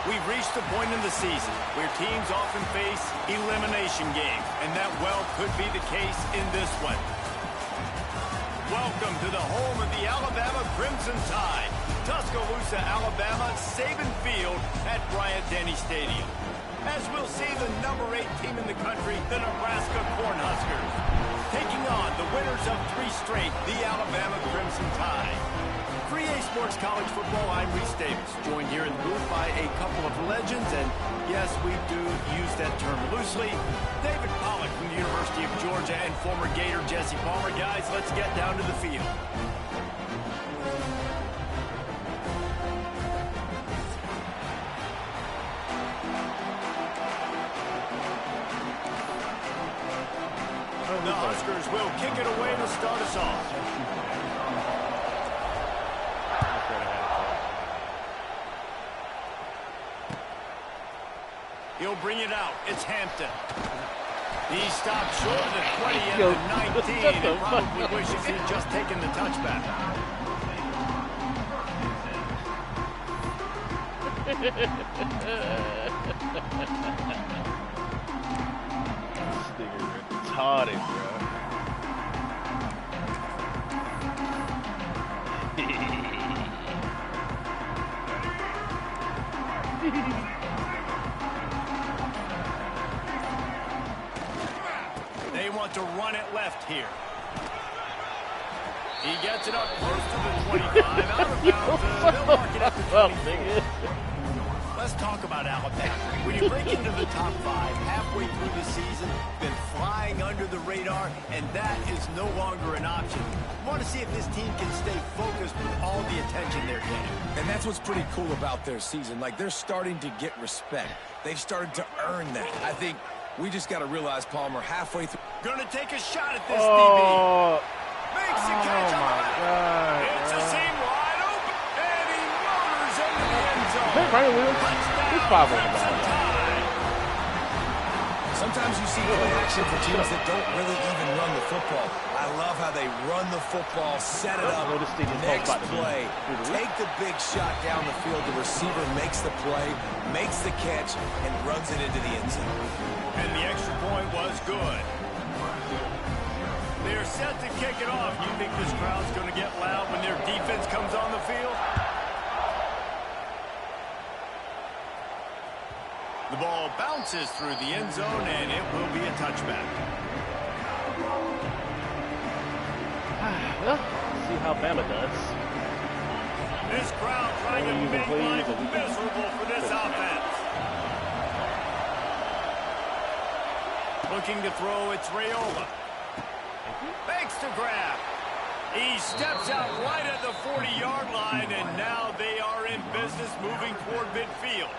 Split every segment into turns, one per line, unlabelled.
We've reached the point in the season where teams often face elimination games, and that well could be the case in this one. Welcome to the home of the Alabama Crimson Tide, Tuscaloosa, Alabama, Saban Field at Bryant-Denny Stadium. As we'll see the number 8 team in the country, the Nebraska Cornhuskers, taking on the winners of 3 straight, the Alabama Crimson Tide. For EA Sports College Football, I'm Reese Davis, joined here in the booth by a couple of legends, and yes, we do use that term loosely. David Pollack from the University of Georgia and former Gator Jesse Palmer. Guys, let's get down to the field. The Huskers will kick it away to start us off. He'll bring it out. It's Hampton. He stopped short of the 20 at the 19 and probably wishes he'd just taken the touchback.
Retarded, bro.
They want to run it left here. He gets it up close to the 25, out of bounds. They'll mark it up to 24. Let's talk about Alabama. When you break into the top 5 halfway through the season, been flying under the radar, and that is no longer an option. I want to see if this team can stay focused with all the attention they're getting.
And that's what's pretty cool about their season. Like, they're starting to get respect. They've started to earn that. I think we just got to realize, Palmer, halfway through.
Gonna take a shot at this, DB. Makes the catch on the back.
God,
it's a seam wide open, and he motors into the end zone.
He's 5 on the ball.
Sometimes you see play action for teams that don't really even run the football. I love how they run the football, set it up, next play, take the big shot down the field. The receiver makes the play, makes the catch, and runs it into the end zone.
And the extra point was good. They're set to kick it off. You think this crowd's going to get loud when their defense comes on the field? The ball bounces through the end zone, and it will be a touchback.
Well, let's see how Bama does.
This crowd trying to make life miserable for this offense. Looking to throw, it's Raiola. Fakes to grab. He steps out right at the 40-yard line, and now they are in business moving toward midfield.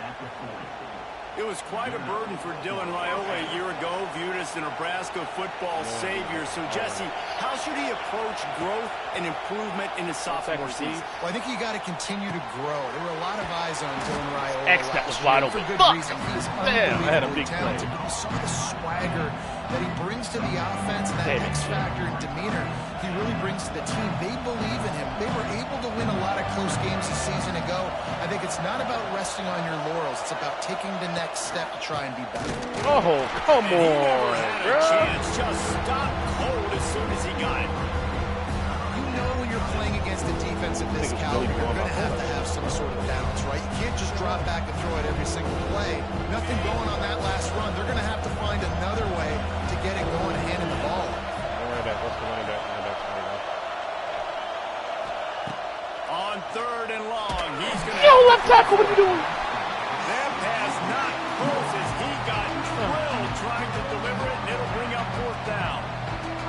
It was quite a burden for Dylan Raiola a year ago, viewed as the Nebraska football savior. So, Jesse, how should he approach growth and improvement in his sophomore season?
Well, I think you got to continue to grow. There were a lot of eyes on Dylan Raiola.
That was wide open.
For good reason. He's
Damn, I had a big
talented,
play.
but you saw the swagger that he brings to the offense and that X factor and demeanor he really brings to the team. They believe in him. They were able to win a lot of close games a season ago. I think it's not about resting on your laurels. It's about taking the next step to try and be better.
Oh, come on, bro.
Chance just stopped cold as soon as he got it.
You know when you're playing against a defense of this caliber, you're going to have some sort of balance, right? You can't just drop back and throw it every single play. Nothing going on that last run. They're going to have to find another way to get it going and handing the ball.
What's the running back?
On 3rd and long, he's going to...
Yo, left tackle, what are you doing?
That pass not close as he got drilled trying to deliver it, and it'll bring up 4th down.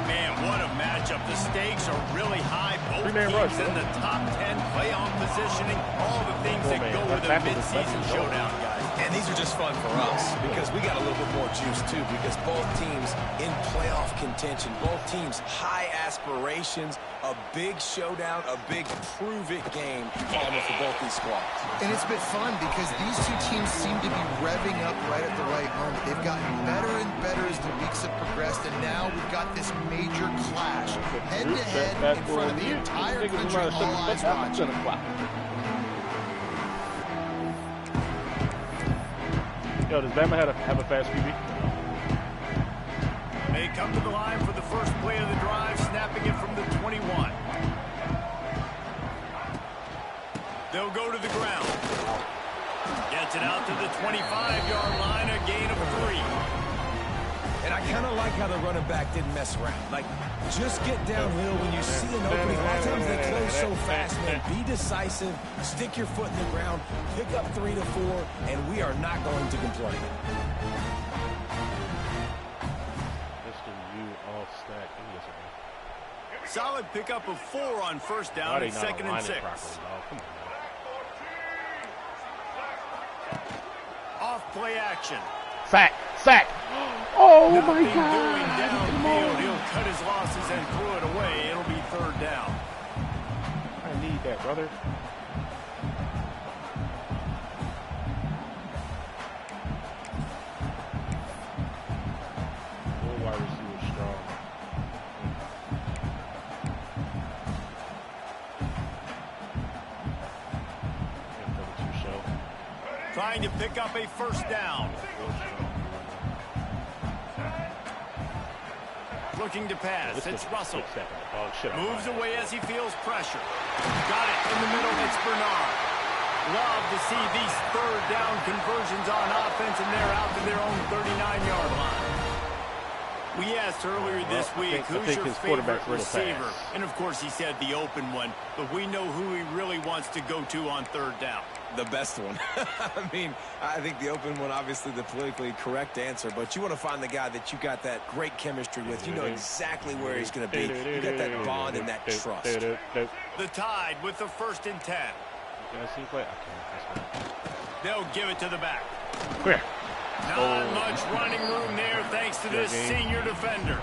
Man, what a matchup. The stakes are really high. Both teams in the top 10, playoff positioning, all the things that go with a mid-season showdown, guys.
And these are just fun for us because we got a little bit more juice, too, because both teams in playoff contention, both teams high aspirations, a big showdown, a big prove-it game for both these squads.
And it's been fun because these two teams seem to be revving up right at the right moment. They've gotten better and better as the weeks have progressed, and now we've got this major clash, head-to-head in front of the entire country, all eyes watching.
Yo, does Bama have a fast QB?
They come to the line for the first play of the drive, snapping it from the 21. They'll go to the ground. Gets it out to the 25-yard line, a gain of 3.
And I kind of like how the running back didn't mess around. Like, just get downhill when you see an opening. A lot of times they close so fast, man. Be decisive, stick your foot in the ground, pick up 3 to 4, and we are not going to complain.
Solid pickup of 4 on first down and 2nd and 6.
Come on,
Off play action.
Sack. Oh,
Nothing
my God.
doing downfield. He'll cut his losses and throw it away. It'll be 3rd down.
I need that, brother. Full wide receiver strong.
Trying to pick up a first down. Looking to pass. It's Russell. Moves away as he feels pressure. Got it in the middle. It's Bernard. Love to see these 3rd down conversions on offense, and they're out to their own 39-yard line. We asked earlier this week, who's your favorite receiver? And, of course, he said the open one, but we know who he really wants to go to on 3rd down.
The best one. I mean, I think the open one, obviously the politically correct answer, but you want to find the guy that you got that great chemistry with. You know exactly where he's going to be. You got that bond and that trust.
The Tide with the 1st and 10. They'll give it to the back.
Clear.
Not much running room there thanks to this senior defender.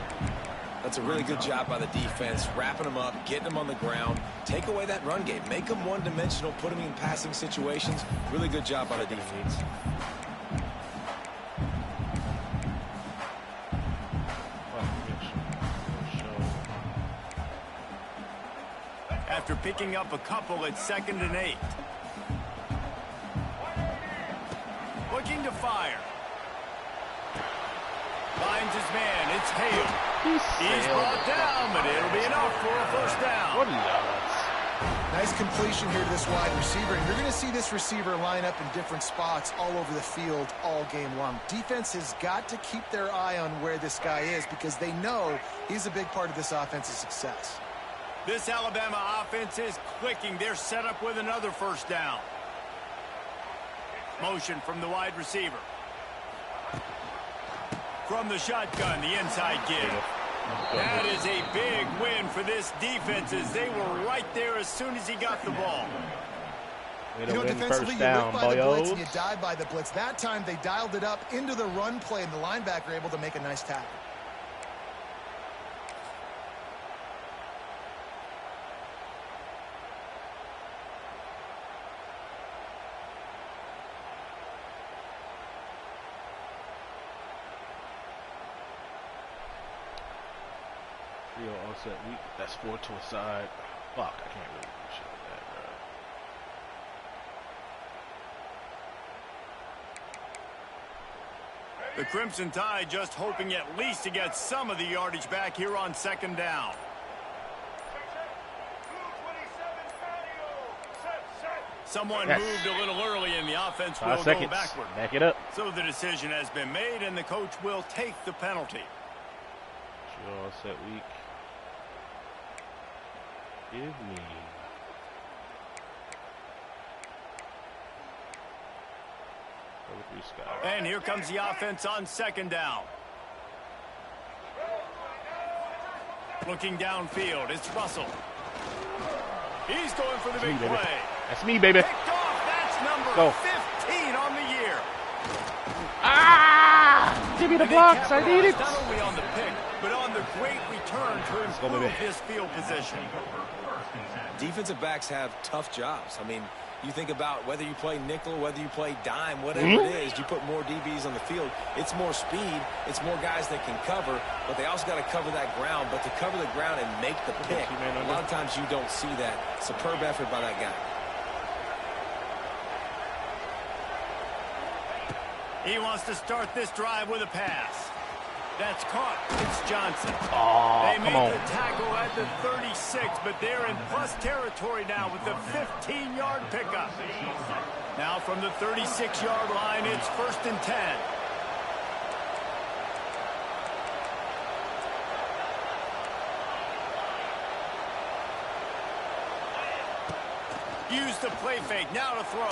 That's a really good job by the defense, wrapping them up, getting them on the ground. Take away that run game. Make them one-dimensional, put them in passing situations. Really good job by the defense.
After picking up a couple, it's 2nd and 8. Looking to fire. Finds his man. It's Hale. He's brought down, but it'll be enough for a first down.
What nuts.
Nice completion here to this wide receiver. And you're going to see this receiver line up in different spots all over the field all game long. Defense has got to keep their eye on where this guy is because they know he's a big part of this offense's success.
This Alabama offense is clicking. They're set up with another first down. Motion from the wide receiver. From the shotgun, the inside give. That is a big win for this defense as they were right there as soon as he got the ball.
You know, defensively, you live by the blitz and you die by the blitz. That time, they dialed it up into the run play, and the linebacker able to make a nice tackle.
Offset weak. That's 4 to a side. Fuck, I can't really do shit with that, bro.
The Crimson Tide just hoping at least to get some of the yardage back here on 2nd down. Someone moved a little early and the offense will go backward.
Back it up.
So the decision has been made and the coach will take the penalty.
Sure, offset weak. Give me.
And here comes the offense on 2nd down. Looking downfield, it's Russell. He's going for the big play.
That's me, baby.
Picked off. That's number 15 on the year.
Ah! Give me the blocks. I need it.
Not only on the pick, but on the great return to improve his field position.
Defensive backs have tough jobs. I mean, you think about whether you play nickel, whether you play dime, whatever it is, you put more DBs on the field. It's more speed. It's more guys that can cover, but they also got to cover that ground. But to cover the ground and make the pick, a lot of times you don't see that. Superb effort by that guy.
He wants to start this drive with a pass. That's caught. It's Johnson.
Oh,
they
come
made
on.
the tackle at the 36, but they're in plus territory now with the 15-yard pickup. Now from the 36-yard line, it's 1st and 10. Use the play fake. Now to throw.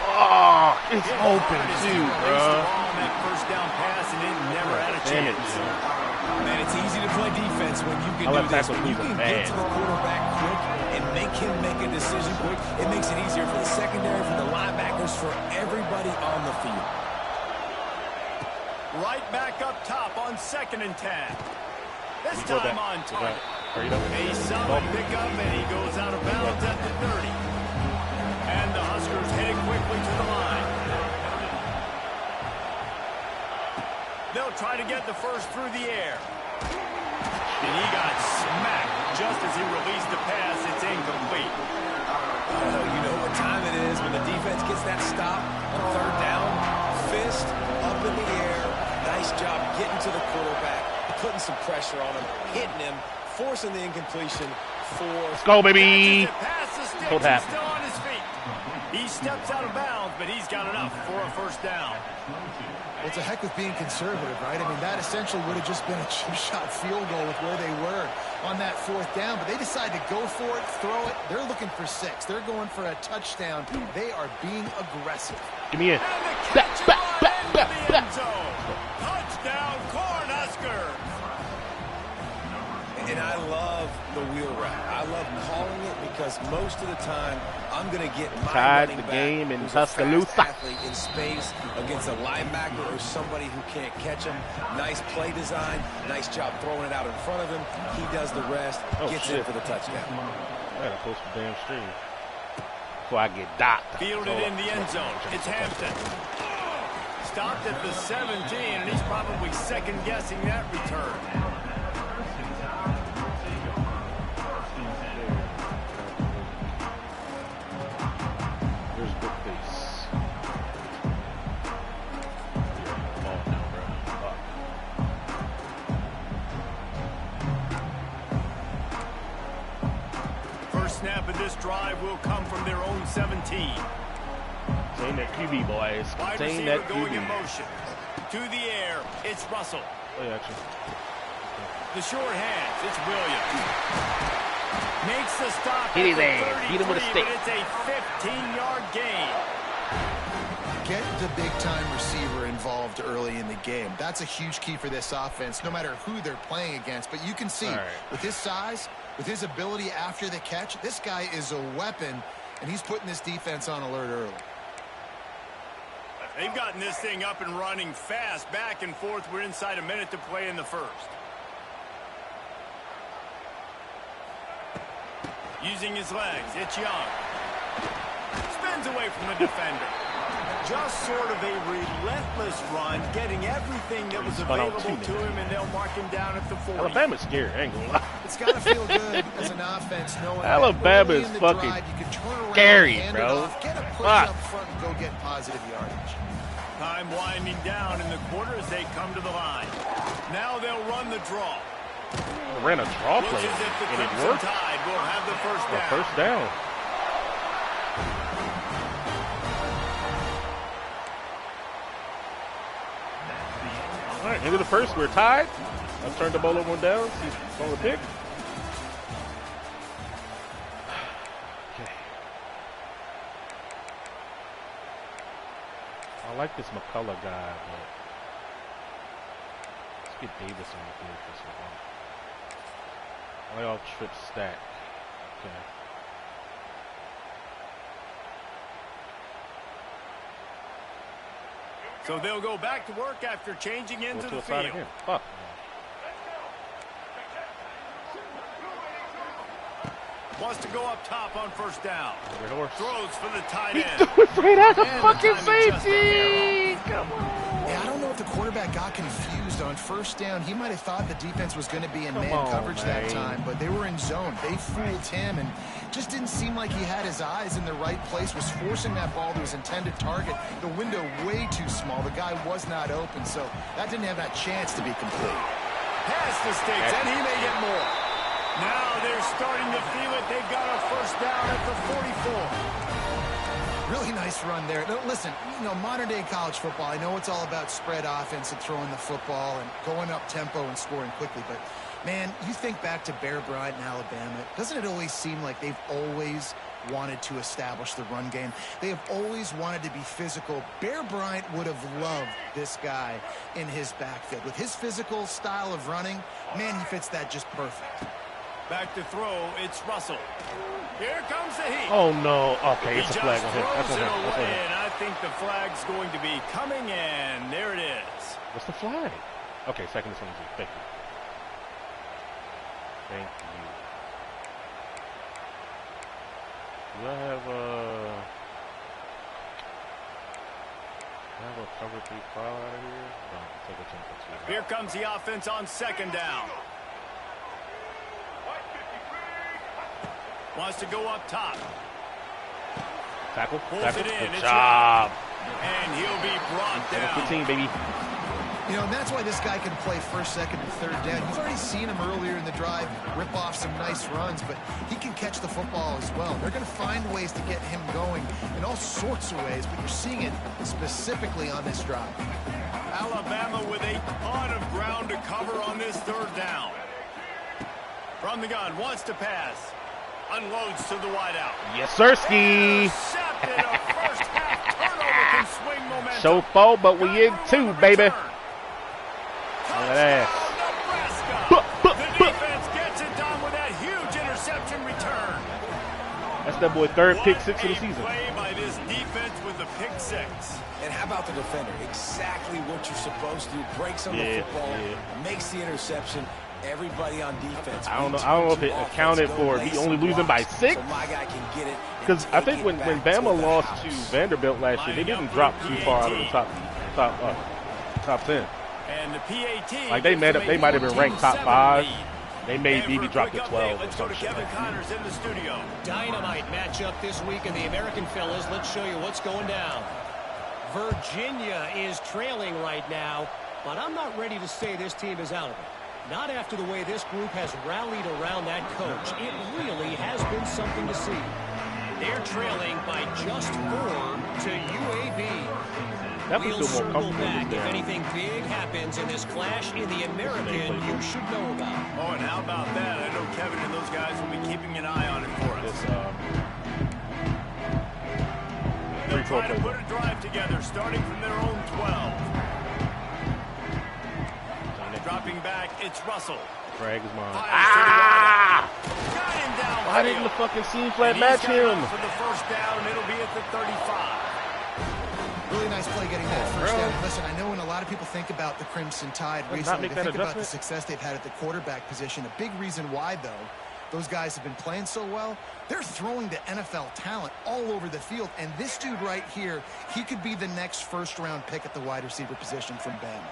Oh, it's open too, bro.
That first down pass, and it never had a chance.
Man, it's easy to play defense when you can do this. When you can get to the quarterback quick and make him make a decision quick, it makes it easier for the secondary, for the linebackers, for everybody on the field.
Right back up top on 2nd and 10. This time on target. A solid pickup, and he goes out of bounds at the 30. And the Huskers head quickly to the line. They'll try to get the first through the air. And he got smacked just as he released the pass. It's incomplete.
You know what time it is when the defense gets that stop on 3rd down. Fist up in the air. Nice job getting to the quarterback, putting some pressure on him, hitting him, forcing the incompletion.
Let's go, baby.
Still on his feet. He steps out of bounds, but he's got enough for a 1st down.
Well, it's a heck with being conservative, right? I mean, that essentially would have just been a chip shot field goal with where they were on that 4th down, but they decide to go for it, throw it. They're looking for 6. They're going for a touchdown. They are being aggressive.
Give me it.
Touchdown, Cornhuskers.
And I love the wheel route. I love calling it because most of the time I'm going to get my running back
game in
who's a
Tuscaloosa
fast athlete in space against a linebacker or somebody who can't catch him. Nice play design. Nice job throwing it out in front of him. He does the rest. Gets in for the touchdown.
I gotta post the damn stream before I get docked.
Fielded in the end zone. It's Hampton. Stopped at the 17, and he's probably second-guessing that return. Snap of this drive will come from their own 17.
Contain that QB, boys. Contain that QB.
Going in motion. To the air, it's Russell. The short hands, it's Williams. Makes the stop.
Hit his ass. Beat him with a stick.
But it's a 15-yard gain.
Get the big-time receiver involved early in the game. That's a huge key for this offense, no matter who they're playing against. But you can see, with his size, with his ability after the catch, this guy is a weapon, and he's putting this defense on alert early.
They've gotten this thing up and running fast, back and forth. We're inside a minute to play in the first. Using his legs, it's Young. Spins away from the defender. Just sort of a relentless run, getting everything that was available to him, and they'll mark him down at the 40.
Alabama's scary, I ain't gonna lie.
It's got to feel good as an offense knowing
Alabama is fucking scary, bro.
Get a push up front and go get positive yardage.
Time winding down in the quarter as they come to the line. Now they'll run the draw.
They ran a draw play, and it worked.
Tide will have the first down.
First down. All right, end of the first, we're tied. I've turned the ball over and down. He's on the pick. Okay. I like this McCullough guy, but let's get Davis on the field for so long. Playoff trip stack. Okay.
So they'll go back to work after changing into the field.
Again. Fuck.
Wants to go up top on first down. Throws for the tight end.
He threw it right out the fucking safety. Come on.
Yeah, I don't know if the quarterback got confused confused on first down. He might have thought the defense was going to be in man coverage that time, but they were in zone. They fooled him and just didn't seem like he had his eyes in the right place, was forcing that ball to his intended target. The window way too small. The guy was not open, so that didn't have that chance to be complete.
Pass mistakes, and he may get more. Now they're starting to feel it. They've got a first down at the 44.
Really nice run there. Now, listen, you know, modern-day college football, I know it's all about spread offense and throwing the football and going up tempo and scoring quickly, but, man, you think back to Bear Bryant in Alabama, doesn't it always seem like they've always wanted to establish the run game? They have always wanted to be physical. Bear Bryant would have loved this guy in his backfield. With his physical style of running, man, he fits that just perfect.
Back to throw, it's Russell. Here comes the heat.
Oh, no. Okay, it's a flag on him.
That's away, and I think the flag's going to be coming in. There it is.
What's the flag? Okay, second and 22. Thank you. Thank you. Do I have a cover 3 foul out of here? No, take a 10 for 2.
Here comes the offense on second down. Wants to go up top.
Tackle.
Pulls
Tackle.
it in.
Good job.
And he'll be brought down.
15, baby.
You know, and that's why this guy can play first, second, and third down. You've already seen him earlier in the drive rip off some nice runs, but he can catch the football as well. They're going to find ways to get him going in all sorts of ways, but you're seeing it specifically on this drive.
Alabama with a ton of ground to cover on this third down. From the gun, wants to pass. Unloads to the wideout.
Yes, sirski.
Intercepted. A first half turnover can swing momentum.
Show 4, but we in 2, baby. Look at that.
Nebraska. The defense gets it done with that huge interception return.
That's that boy third pick 6 of the season.
Play by this defense with the pick 6.
And how about the defender? Exactly what you're supposed to do. Breaks on the football, makes the interception. Everybody on defense.
I don't know if it accounted for he only losing by 6.
So my guy can get it.
Because I think when Bama lost to Vanderbilt last year, they didn't drop too far out of the top 10.
And the PAT.
Like they might have been ranked top 5. They may maybe drop to 12 or
Let's go to
something.
Kevin Connors in the studio.
Dynamite matchup this week in the American fellas. Let's show you what's going down. Virginia is trailing right now, but I'm not ready to say this team is out of it. Not after the way this group has rallied around that coach. It really has been something to see. They're trailing by just 4 to UAB. We'll circle back if anything big happens in this clash in the American you should know about.
Oh, and how about that? I know Kevin and those guys will be keeping an eye on it for us. They'll try to put a drive together, starting from their own 12. Dropping back, it's Russell.
Drag is mine.
Got him down.
Why didn't the fucking seam flat match him?
For the first down, and it'll be at the 35.
Really nice play getting that first down. Listen, I know when a lot of people think about the Crimson Tide recently, they think about the success they've had at the quarterback position. A big reason why, though, those guys have been playing so well, they're throwing to NFL talent all over the field. And this dude right here, he could be the next first-round pick at the wide receiver position from Bama.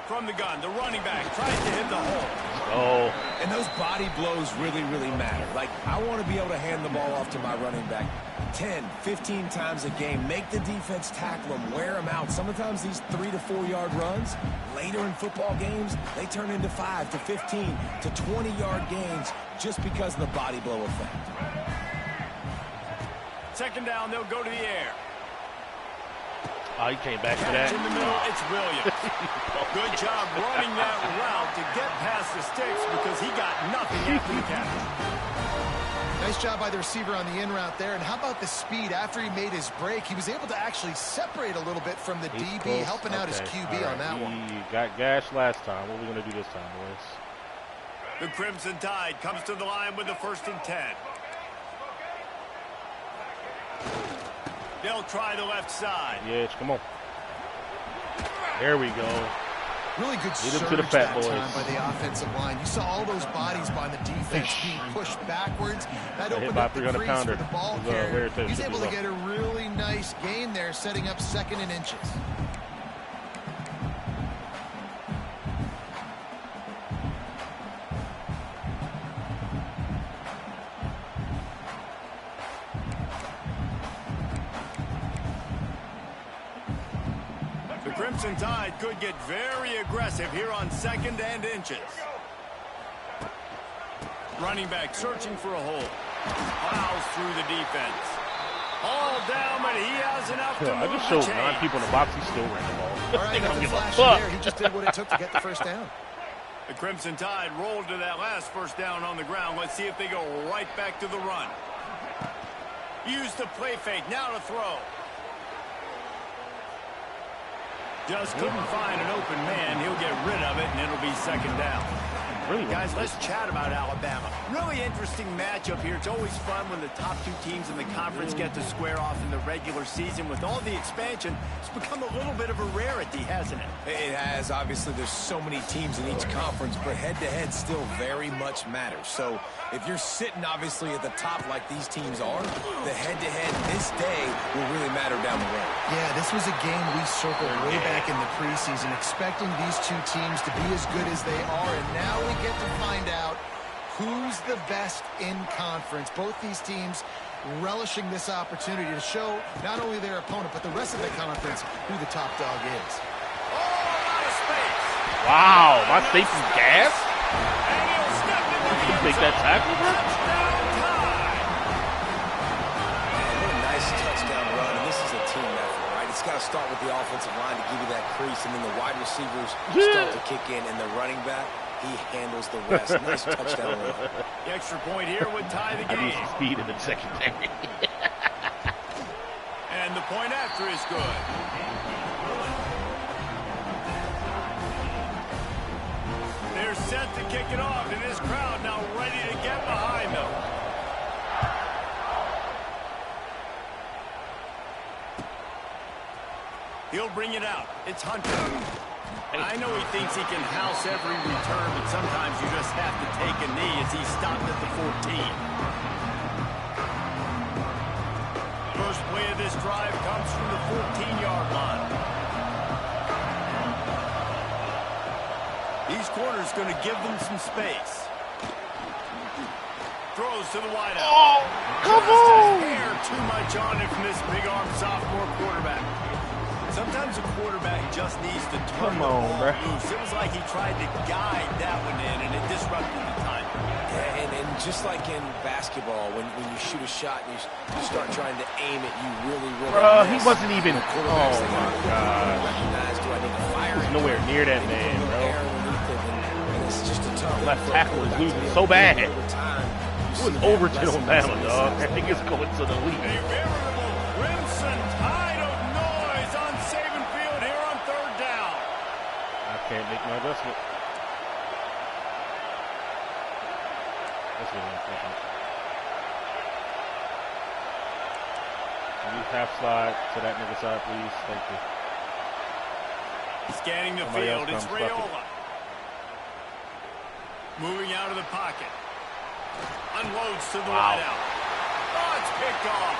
From the gun, the running back tries to hit the hole.
Oh.
And those body blows really, really matter. Like, I want to be able to hand the ball off to my running back 10, 15 times a game. Make the defense tackle them, wear them out. Sometimes these 3 to 4 yard runs, later in football games, they turn into 5 to 15 to 20 yard gains just because of the body blow effect.
Second down, they'll go to the air.
Oh, he came back for that.
In the middle, it's Williams. Good job running that route to get past the sticks because he got nothing after the catch.
Nice job by the receiver on the in route there. And how about the speed after he made his break? He was able to actually separate a little bit from the DB, helping out his QB on that one.
He got gashed last time. What are we going to do this time, boys?
The Crimson Tide comes to the line with the 1st and 10. They'll try the left side.
Yeah, come on. There we go.
Really good surge
to the fat boys.
time by the offensive line. You saw all those bodies by the defense being pushed backwards. That opened up the crease for the ball carrier. He's able to get a really nice gain there, setting up 2nd and inches.
Crimson Tide could get very aggressive here on 2nd and inches. Running back searching for a hole. Plows through the defense. All down, but he has enough to move
I just showed
the
9 people in the box. He still ran the ball.
All right,
I don't give a
flash
fuck.
there. He just did what it took to get the first down.
The Crimson Tide rolled to that last first down on the ground. Let's see if they go right back to the run. Use the play fake. Now to throw. Just couldn't find an open man. He'll get rid of it, and it'll be 2nd down. Guys, let's chat about Alabama. Really interesting matchup here. It's always fun when the top 2 teams in the conference get to square off in the regular season. With all the expansion, it's become a little bit of a rarity, hasn't it?
It has. Obviously, there's so many teams in each conference, but head-to-head still very much matters. So if you're sitting, obviously, at the top like these teams are, the head-to-head this day will really matter down the road.
Yeah, this was a game we circled way back in the preseason, expecting these 2 teams to be as good as they are, and now we get to find out who's the best in conference. Both these teams relishing this opportunity to show not only their opponent, but the rest of the conference who the top dog is.
Oh, out of space.
Wow, my safety's gas?
And he'll step into the
You make that tackle, bro?
touchdown tie.
What a nice touchdown run, and this is a team effort, right? It's got to start with the offensive line to give you that crease, and then the wide receivers start to kick in, and the running back, he handles the rest. Nice touchdown run.
The extra point here would tie the
I need
game.
some speed in the secondary.
And the point after is good. They're set to kick it off, and this crowd now ready to get behind them. He'll bring it out. It's Hunter. I know he thinks he can house every return, but sometimes you just have to take a knee as he stopped at the 14. First play of this drive comes from the 14-yard line. These corners going to give them some space. Throws to the wideout.
Oh, come
Just
on!
a hair too much on it from this big-arm sophomore quarterback. Sometimes a quarterback just needs to turn the ball loose. It was like he tried to guide that one in, and it disrupted the time.
Yeah, and just like in basketball, when you shoot a shot and you start trying to aim it, you really
Bro,
miss.
he wasn't even. Oh my God!
Recognize, do I need to fire
He was
it?
nowhere near that man, bro.
Air underneath it, and it's just a tough
Left tackle is losing so bad. It
It
was Overton on Bama, dog. I think it's going to the league.
A veritable crimson tide of noise on Saban Field here on 3rd down.
I can't make my adjustment. That's what I'm thinking. Can you half slide to that nigga side, please? Thank you.
Scanning the
Somebody
field,
else
it's
comes, fuck it.
Raiola. Moving out of the pocket. Unloads to the wideout. Oh, it's picked off.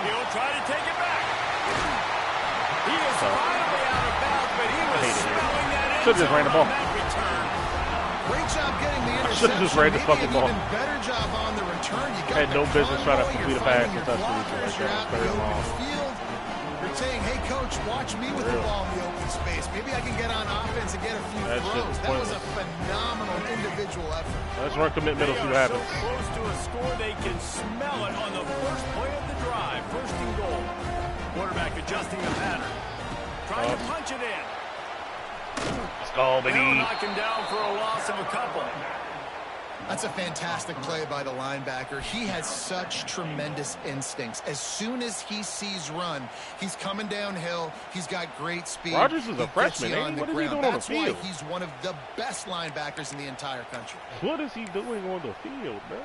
He'll try to take it back. He is finally out of bounds, but he was smelling that end
Should've just ran the ball.
on that return.
Great job getting the interception.
Should've just ran the fucking ball.
Maybe an even better job on the return. You got
Had no
the
business trying to
control,
complete a
you're
pass
finding
and
your
touch the
blockers,
lead.
you're out in
Third
the
long.
open field. You're saying, hey, coach, watch me with the ball in the open space. Maybe I can get on offense and get a few
That shit
throws.
was
That was a
pointless.
phenomenal individual effort.
Let's run commit middle, see
They
what
are so
happens.
close to a score, they can smell it on the first play of the drive. 1st and goal. Quarterback adjusting the pattern. Trying to punch it in.
Let's go,
They'll
baby.
knock him down for a loss of a couple.
That's a fantastic play by the linebacker. He has such tremendous instincts. As soon as he sees run, he's coming downhill. He's got great speed.
Rogers is a
He gets
freshman,
you
ain't
on
he?
the
What is he
ground.
doing on the
That's
field?
why he's one of the best linebackers in the entire country.
What is he doing on the field, bro?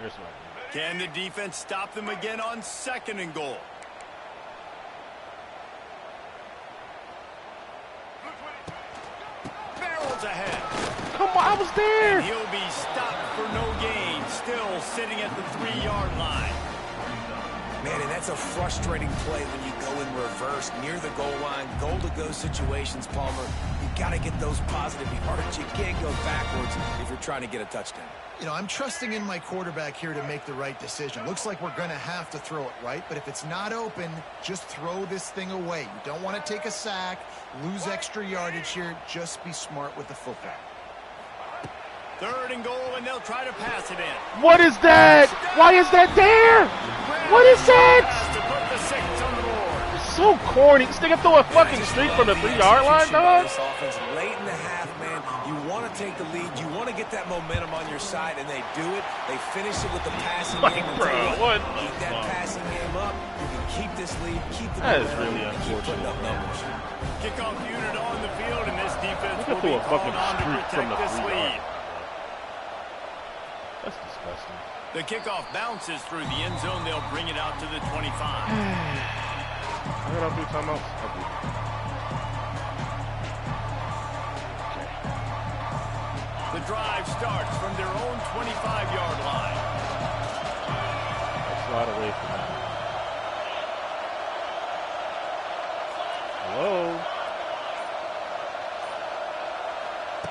There's my.
Can the defense stop them again on 2nd and goal? Barrels ahead.
Come on, I was there.
And he'll be stopped for no gain. Still sitting at the 3-yard line.
Man, and that's a frustrating play when you go in reverse near the goal line, goal-to-go situations, Palmer. You got to get those positive yards. You can't go backwards if you're trying to get a touchdown.
You know, I'm trusting in my quarterback here to make the right decision. Looks like we're going to have to throw it, right? But if it's not open, just throw this thing away. You don't want to take a sack, lose extra yardage here. Just be smart with the football.
3rd and goal, and they'll try to pass it in.
What is that? Why is that there? What is that?
To put the 6 on the board.
So corny. This nigga throw a fucking streak from the 3-yard line, dog.
This offense late in the half, man. You want to take the lead. You want to get that momentum on your side, and they do it. They finish it with the passing game.
What?
Keep that passing game up. You can keep this lead. Keep the
That is
momentum.
really
Keep putting up
unfortunate.
numbers.
Kickoff unit on the field, and this defense will
threw
be
a fucking
called on to
streak from
protect
the
this
3-yard.
lead.
That's disgusting.
The kickoff bounces through the end zone. They'll bring it out to the 25.
I got 3 timeouts. Okay.
The drive starts from their own 25-yard line.
Let's slide away from that. Hello?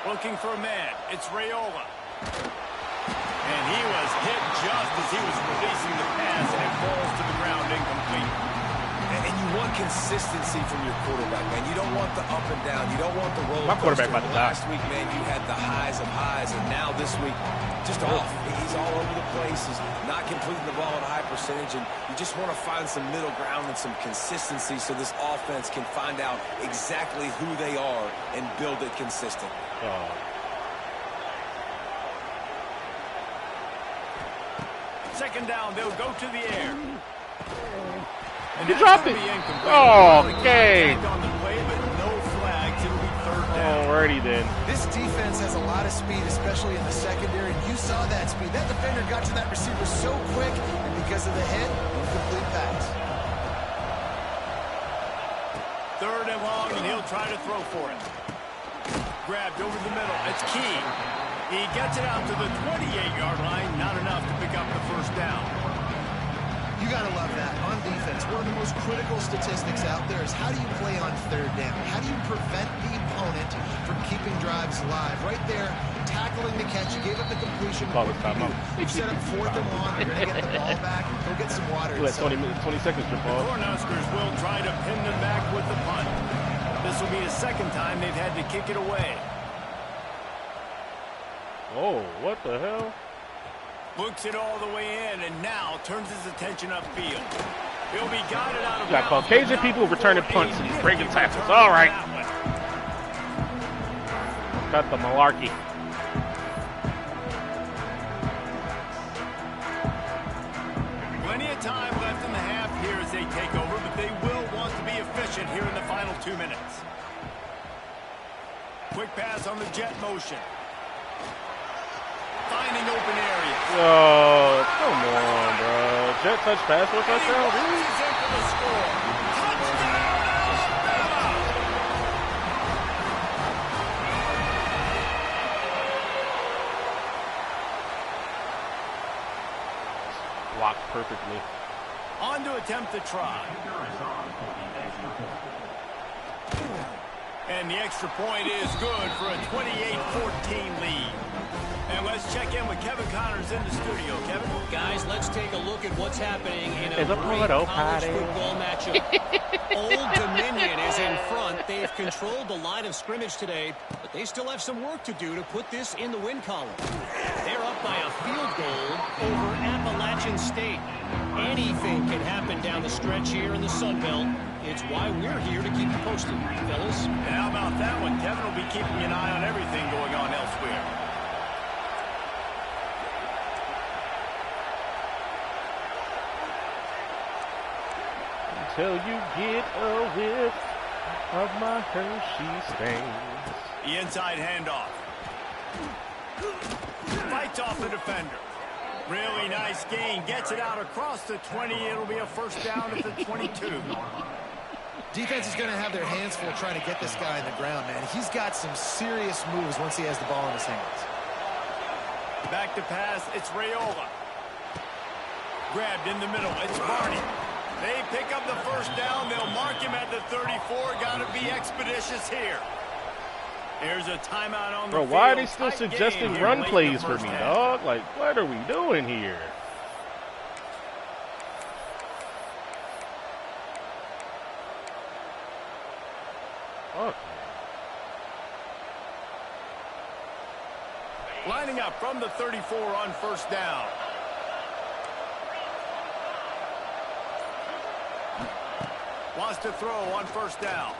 Looking for a man. It's Raiola. And he was hit just as he was releasing the pass, and it falls to the ground incomplete.
And you want consistency from your quarterback, man. You don't want the up and down. You don't want the roller
My quarterback
coaster.
about to die.
Last week, man, you had the highs of highs, and now this week, just off. He's all over the place. He's not completing the ball at a high percentage, and you just want to find some middle ground and some consistency so this offense can find out exactly who they are and build it consistent.
Second down, they'll go to the air. And
You drop it. Oh, okay.
On the play, but no flags. It'll be 3rd down.
Alrighty then.
This defense has a lot of speed, especially in the secondary. You saw that speed. That defender got to that receiver so quick, and because of the hit, incomplete pass.
3rd and long, and he'll try to throw for it. Grabbed over the middle. It's Key. He gets it out to the 28-yard line. Not enough to pick up the 1st down.
You got to love that. On defense, one of the most critical statistics out there is how do you play on 3rd down? How do you prevent the opponent from keeping drives alive? Right there, tackling the catch. You gave up the completion.
Call this time out.
You set up 4th and long. You're going to get the ball back. Go get some water.
Let 20 seconds to
The
fall.
Cornhuskers will try to pin them back with the punt. This will be the 2nd time they've had to kick it away.
Oh, what the hell?
Books it all the way in, and now turns his attention upfield. He'll be guided out of
You got
bounds.
Caucasian people returning punts and breaking tackles. All right. Got the malarkey.
Plenty of time left in the half here as they take over, but they will want to be efficient here in the final 2 minutes. Quick pass on the jet motion. Finding open area.
Oh, come on, bro. Jet touch pass for a touchdown? Really?
He's in for the score. Touchdown, Alabama!
Blocked perfectly.
On to attempt the try. And the extra point is good for a 28-14 lead. And let's check in with Kevin Connors in the studio. Kevin?
Guys, let's take a look at what's happening in a
It's a
great
photo
college
party.
football matchup. Old Dominion is in front. They've controlled the line of scrimmage today, but they still have some work to do to put this in the win column. They're up by a field goal over Appalachian State. Anything can happen down the stretch here in the Sun Belt. It's why we're here to keep you posted, fellas.
And how about that one? Kevin will be keeping an eye on everything going on elsewhere.
Until you get a whiff of my Hershey stains.
The inside handoff. Fights off the defender. Really nice gain. Gets it out across the 20. It'll be a 1st down at the 22.
Defense is going to have their hands full trying to get this guy in the ground, man. He's got some serious moves once he has the ball in his hands.
Back to pass. It's Raiola. Grabbed in the middle. It's Barney. They pick up the first down. They'll mark him at the 34. Got to be expeditious here. Here's a timeout on the field.
Bro, why are they still suggesting run plays for me, dog? Like, what are we doing here? Fuck.
Lining up from the 34 on first down. Wants to throw on first down.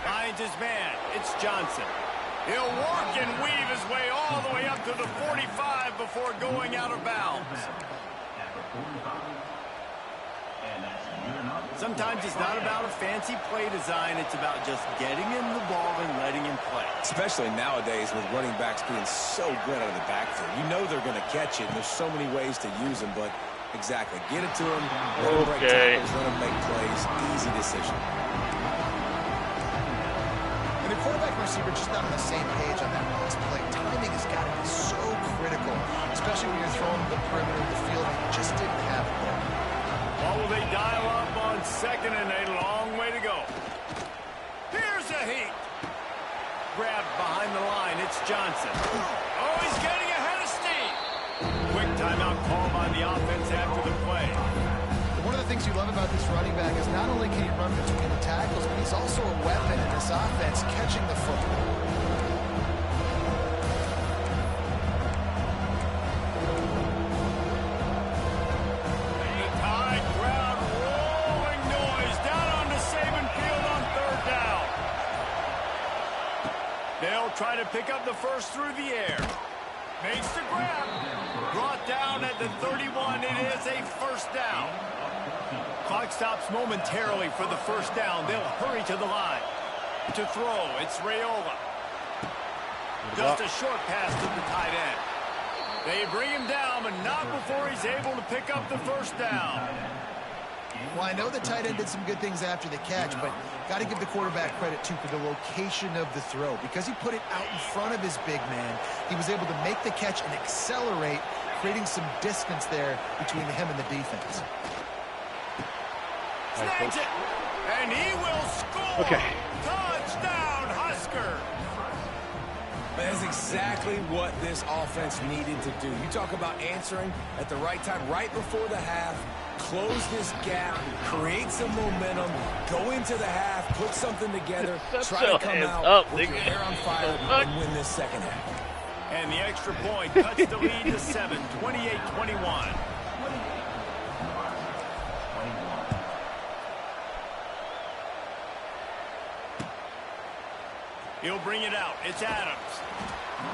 Finds his man. It's Johnson. He'll work and weave his way all the way up to the 45 before going out of bounds. Sometimes it's not about a fancy play design. It's about just getting him the ball and letting him play.
Especially nowadays with running backs being so good out of the backfield. You know they're going to catch it, and there's so many ways to use them, but exactly. Get it to them, let them break tackles, let them make plays. Easy decision.
And the quarterback and receiver just not on the same page on that last play. Timing has got to be so critical, especially when you're throwing the perimeter of the field. They just didn't have it there.
What will they dial up on second and a long way to go? Here's a heat. Grabbed behind the line. It's Johnson. Oh, he's getting ahead of steam. Quick timeout call by the offense after the play.
One of the things you love about this running back is not only can he run between the tackles, but he's also a weapon in this offense catching the football.
Try to pick up the first through the air. Makes the grab. Brought down at the 31. It is a first down. Clock stops momentarily for the first down. They'll hurry to the line. To throw, it's Raiola. Just a short pass to the tight end. They bring him down, but not before he's able to pick up the first down.
Well, I know the tight end did some good things after the catch, but got to give the quarterback credit, too, for the location of the throw. Because he put it out in front of his big man, he was able to make the catch and accelerate, creating some distance there between him and the defense.
Snags it, and he will score.
Okay.
Touchdown, Husker.
That's exactly what this offense needed to do. You talk about answering at the right time, right before the half, close this gap, create some momentum, go into the half, put something together, try to come out with your hair on fire and win this second half.
And the extra point cuts the lead to 7, 28-21. He'll bring it out. It's Adams.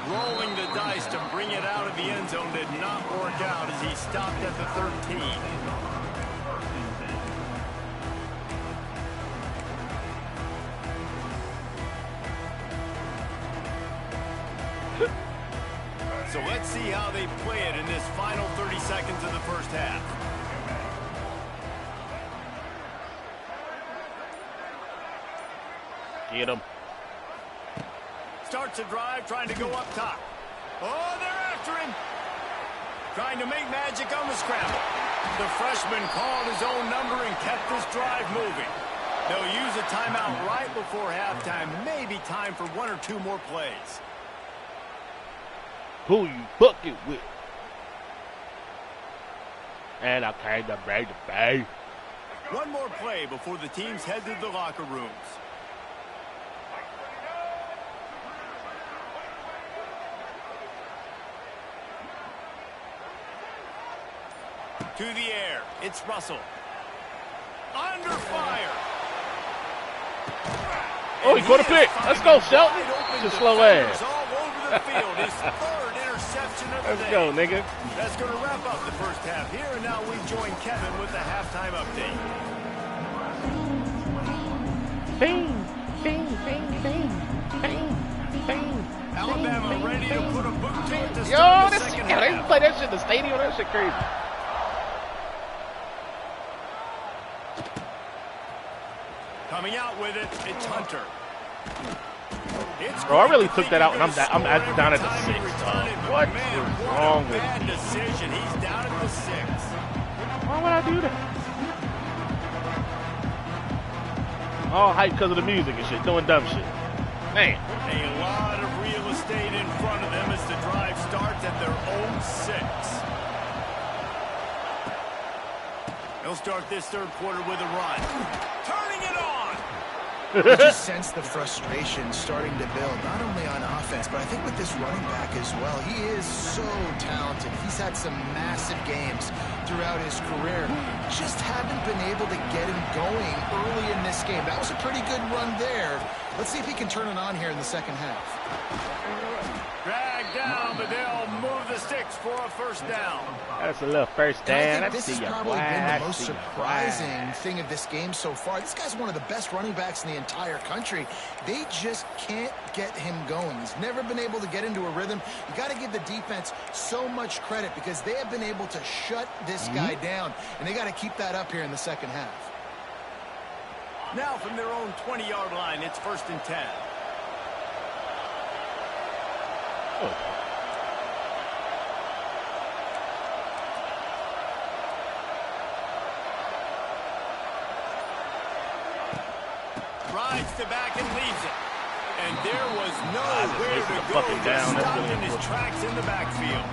Rolling the dice to bring it out of the end zone did not work out as he stopped at the 13. So let's see how they play it in this final 30 seconds of the first half.
Get him.
Starts a drive, trying to go up top. Oh, they're after him. Trying to make magic on the scramble. The freshman called his own number and kept this drive moving. They'll use a timeout right before halftime. Maybe time for one or two more plays.
Who you fucking with? And I came to break the bay.
One more play before the teams head to the locker rooms. To the air. It's Russell. Under fire.
Oh, he caught a pick. Let's go, Shelton. Just slow ass.
All over the field. His third interception of the day.
Let's go, nigga.
That's going to wrap up the first half here. And now we join Kevin with the halftime update.
Bing, bing, bing, bing, bing, bing.
Alabama ready to put a boot to it to
Yo,
start the
this
second
shit, they
half.
play that shit in the stadium. That shit crazy.
Coming out with it, it's Hunter.
Bro, I really took that out, and I'm down at the 6. What is wrong with
bad
me?
decision. He's down at the 6.
would I do that? All hype because of the music and shit, doing dumb shit. Man.
A lot of real estate in front of them as the drive starts at their own 6. They'll start this third quarter with a run. Turning it on.
You just sense the frustration starting to build, not only on offense, but I think with this running back as well. He is so talented. He's had some massive games throughout his career. Just haven't been able to get him going early in this game. That was a pretty good run there. Let's see if he can turn it on here in the second half.
Drag down, but they'll move the sticks for a first down.
That's a little first down.
I think this has probably been the most surprising thing of this game so far. This guy's one of the best running backs in the entire country. They just can't get him going. He's never been able to get into a rhythm. You got to give the defense so much credit because they have been able to shut this guy down, and they got to keep that up here in the second half.
Now from their own 20-yard line, it's 1st and 10. Rides to back and leaves it. And there was nowhere to go. Stopped in his tracks in the backfield.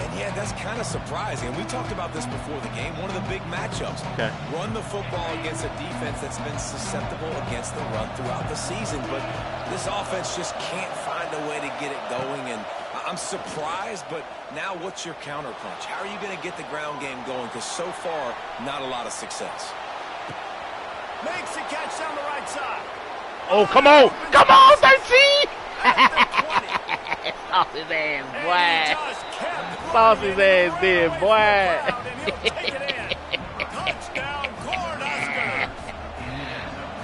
And yeah, that's kind of surprising. We talked about this before the game. One of the big matchups.
Okay.
Run the football against a defense that's been susceptible against the run throughout the season. But this offense just can't find a way to get it going. And I'm surprised, but now what's your counterpunch? How are you going to get the ground game going? Because so far, not a lot of success.
Makes the catch down the right side.
Oh, come on. Come on, 13. Sauce his ass, boy. Sauce his ass there, boy.
Touchdown, Cornhusker.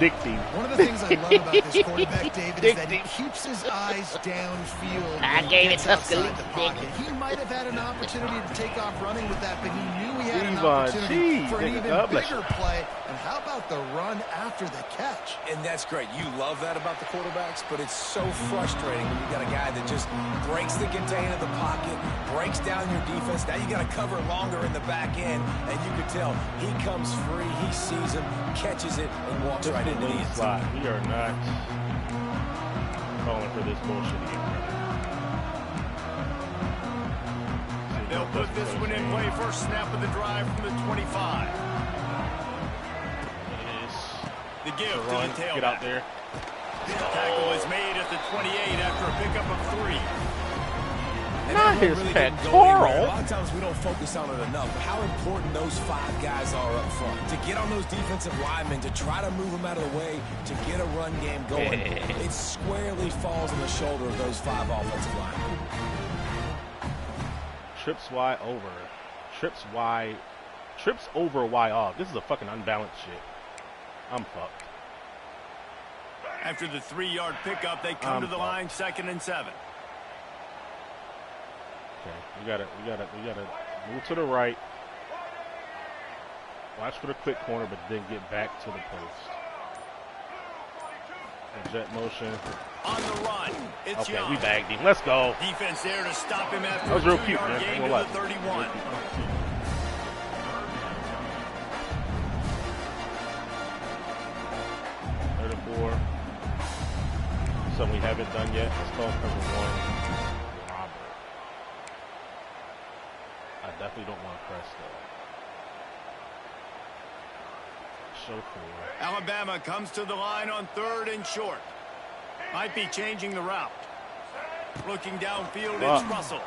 Dicty.
One of the things I love about this quarterback, David, is that he keeps his eyes downfield.
I gave it
outside the pocket. He might have had an opportunity to take off running with that, but he knew he had an opportunity for an even bigger play. And how about the run after the catch?
And that's great. You love that about the quarterbacks, but it's so frustrating when you got a guy that just breaks the contain of the pocket, breaks down your defense. Now you got to cover longer in the back end, and you can tell he comes free, he sees him, catches it, and walks right into the end zone.
We are not calling for this bullshit again.
They'll put this one in play. First snap of the drive from the 25. The give to the tailback.
Get out there.
This tackle is made at the 28 after a pickup of 3.
Not his pectoral.
A lot of times we don't focus on it enough, but how important those 5 guys are up front. To get on those defensive linemen, to try to move them out of the way, to get a run game going, it squarely falls on the shoulder of those 5 offensive linemen.
Trips Y over. Trips over Y off. This is a fucking unbalanced shit. I'm fucked.
After the 3-yard pickup, they come to the line, 2nd and 7.
Okay, we gotta move to the right. Watch for the quick corner, but then get back to the post. And jet motion.
On the run, it's
okay,
Young.
we bagged him. Let's go.
Defense there to stop him after
that was
a
real
2-yard gain to the 31.
Something we haven't done yet. It's called cover 1. Robber. I definitely don't want to press though. Show 4.
Alabama comes to the line on 3rd and short. Might be changing the route. Looking downfield, it's Russell.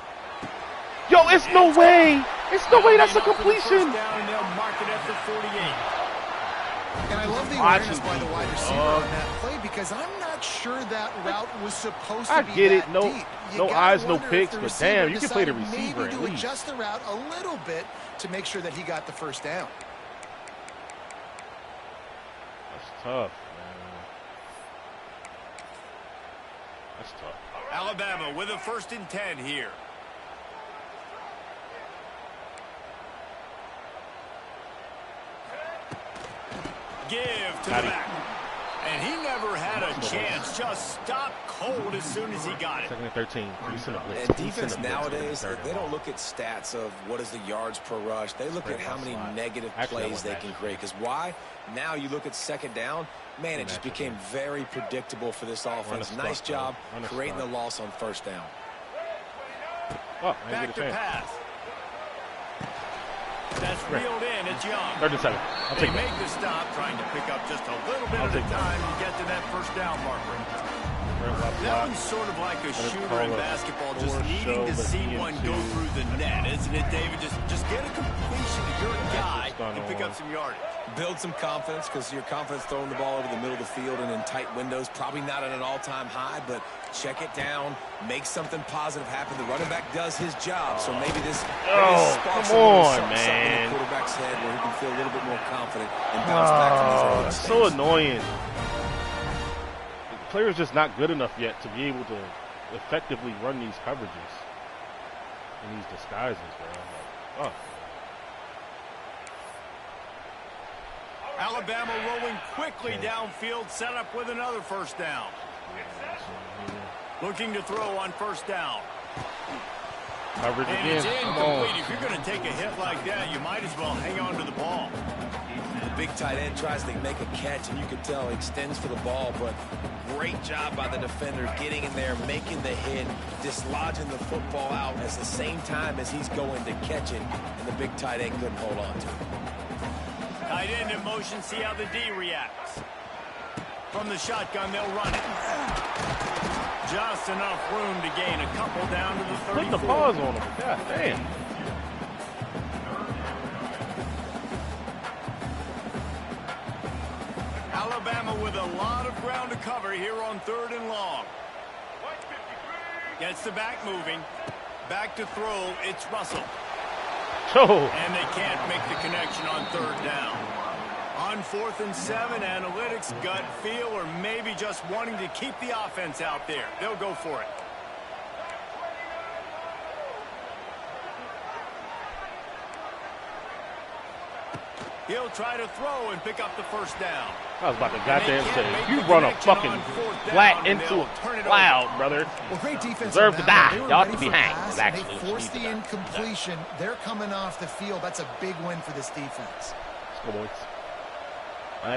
Yo, it's no way. It's no way that's a completion.
Down, and they'll mark it at the 48.
And I love the awareness by the wide receiver on that play because I'm not sure that route was supposed to be that deep.
I get it. No eyes, no picks, but damn, you can play the receiver
maybe
at
to
least.
Adjust the route a little bit to make sure that he got the first down.
That's tough, man. That's tough.
Alabama with a 1st and 10 here. Give to the back. And he never had a chance. Just stopped cold as soon as he got it.
2nd and 13.
And defense nowadays, they don't look at stats of what is the yards per rush. They look at how many negative plays they can create. Because why? Now you look at 2nd down. Man, it just became very predictable for this offense. Nice job creating the loss on 1st down.
Oh,
back to pass. That's reeled in. It's Young.
3rd and 7. I'll take
it. They make the stop, trying to pick up just a little bit of time to get to that 1st down marker. That one's sort of like a shooter in basketball, just needing to see one go through the net, isn't it, David? Just get a completion to your guy and pick up some yardage.
Build some confidence, because your confidence throwing the ball over the middle of the field and in tight windows, probably not at an all-time high, but check it down, make something positive happen. The running back does his job, so maybe this sparks
come on, man.
In the quarterback's head where he can feel a little bit more confident and bounce back from these early mistakes.
So annoying. The player's just not good enough yet to be able to effectively run these coverages and these disguises, bro. Like,
Alabama rolling quickly downfield, set up with another 1st down. Looking to throw on 1st down.
Coverage
and
again.
It's incomplete. If you're going to take a hit like that, you might as well hang on to the ball.
The big tight end tries to make a catch, and you can tell he extends for the ball, but great job by the defender getting in there, making the hit, dislodging the football out at the same time as he's going to catch it, and the big tight end couldn't hold on to it.
Tight end in motion, see how the D reacts. From the shotgun, they'll run it. Just enough room to gain a couple down to the 34.
Put the pause on him. God damn.
Alabama with a lot of ground to cover here on 3rd and long. Gets the back moving. Back to throw. It's Russell. And they can't make the connection on 3rd down. On 4th and 7, analytics, gut feel, or maybe just wanting to keep the offense out there. They'll go for it. He'll try to throw and pick up the 1st down.
I was about to goddamn say, you run a fucking flat into a cloud, brother.
Well, great defense.
Deserve to die.
Y'all
have to be hanged.
They forced the incompletion. They're coming off the field. That's a big win for this defense.
Let's go, boys.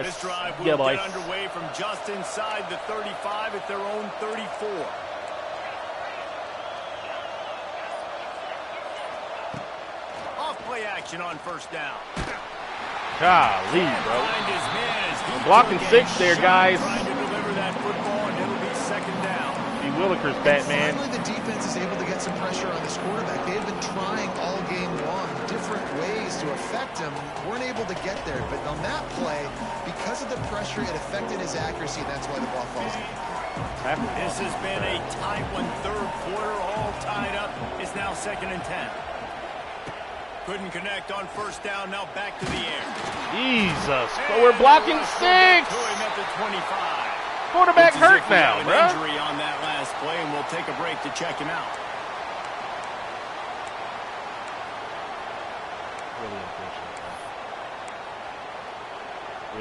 This drive will get underway from just inside the 35 at their own 34. Off play action on 1st down.
Golly, bro. Blocking 6 there, guys.
Trying to deliver that football, and it'll be 2nd down.
B. Willikers, Batman.
Finally, the defense is able to get some pressure on this quarterback. They have been trying all game long different ways to affect him. Weren't able to get there, but on that play, because of the pressure, it affected his accuracy, and that's why the ball falls in.
This has been a tight one, 3rd quarter, all tied up. It's now 2nd and 10. Couldn't connect on 1st down, now back to the air.
Jesus, but we're blocking 6.
To him at the 25.
Quarterback hurt now, bro.
Injury on that last play, and we'll take a break to check him out.
Really unfortunate, bro.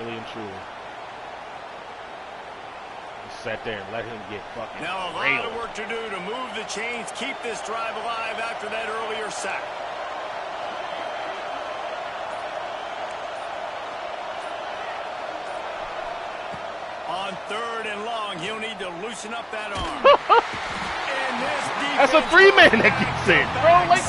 Really and truly. Just sat there and let him get fucking
Now a lot of work to do to move the chains, keep this drive alive after that earlier sack. On 3rd and long, he'll need to loosen up that arm. And this
that's a 3-man that gets in, bro. Like,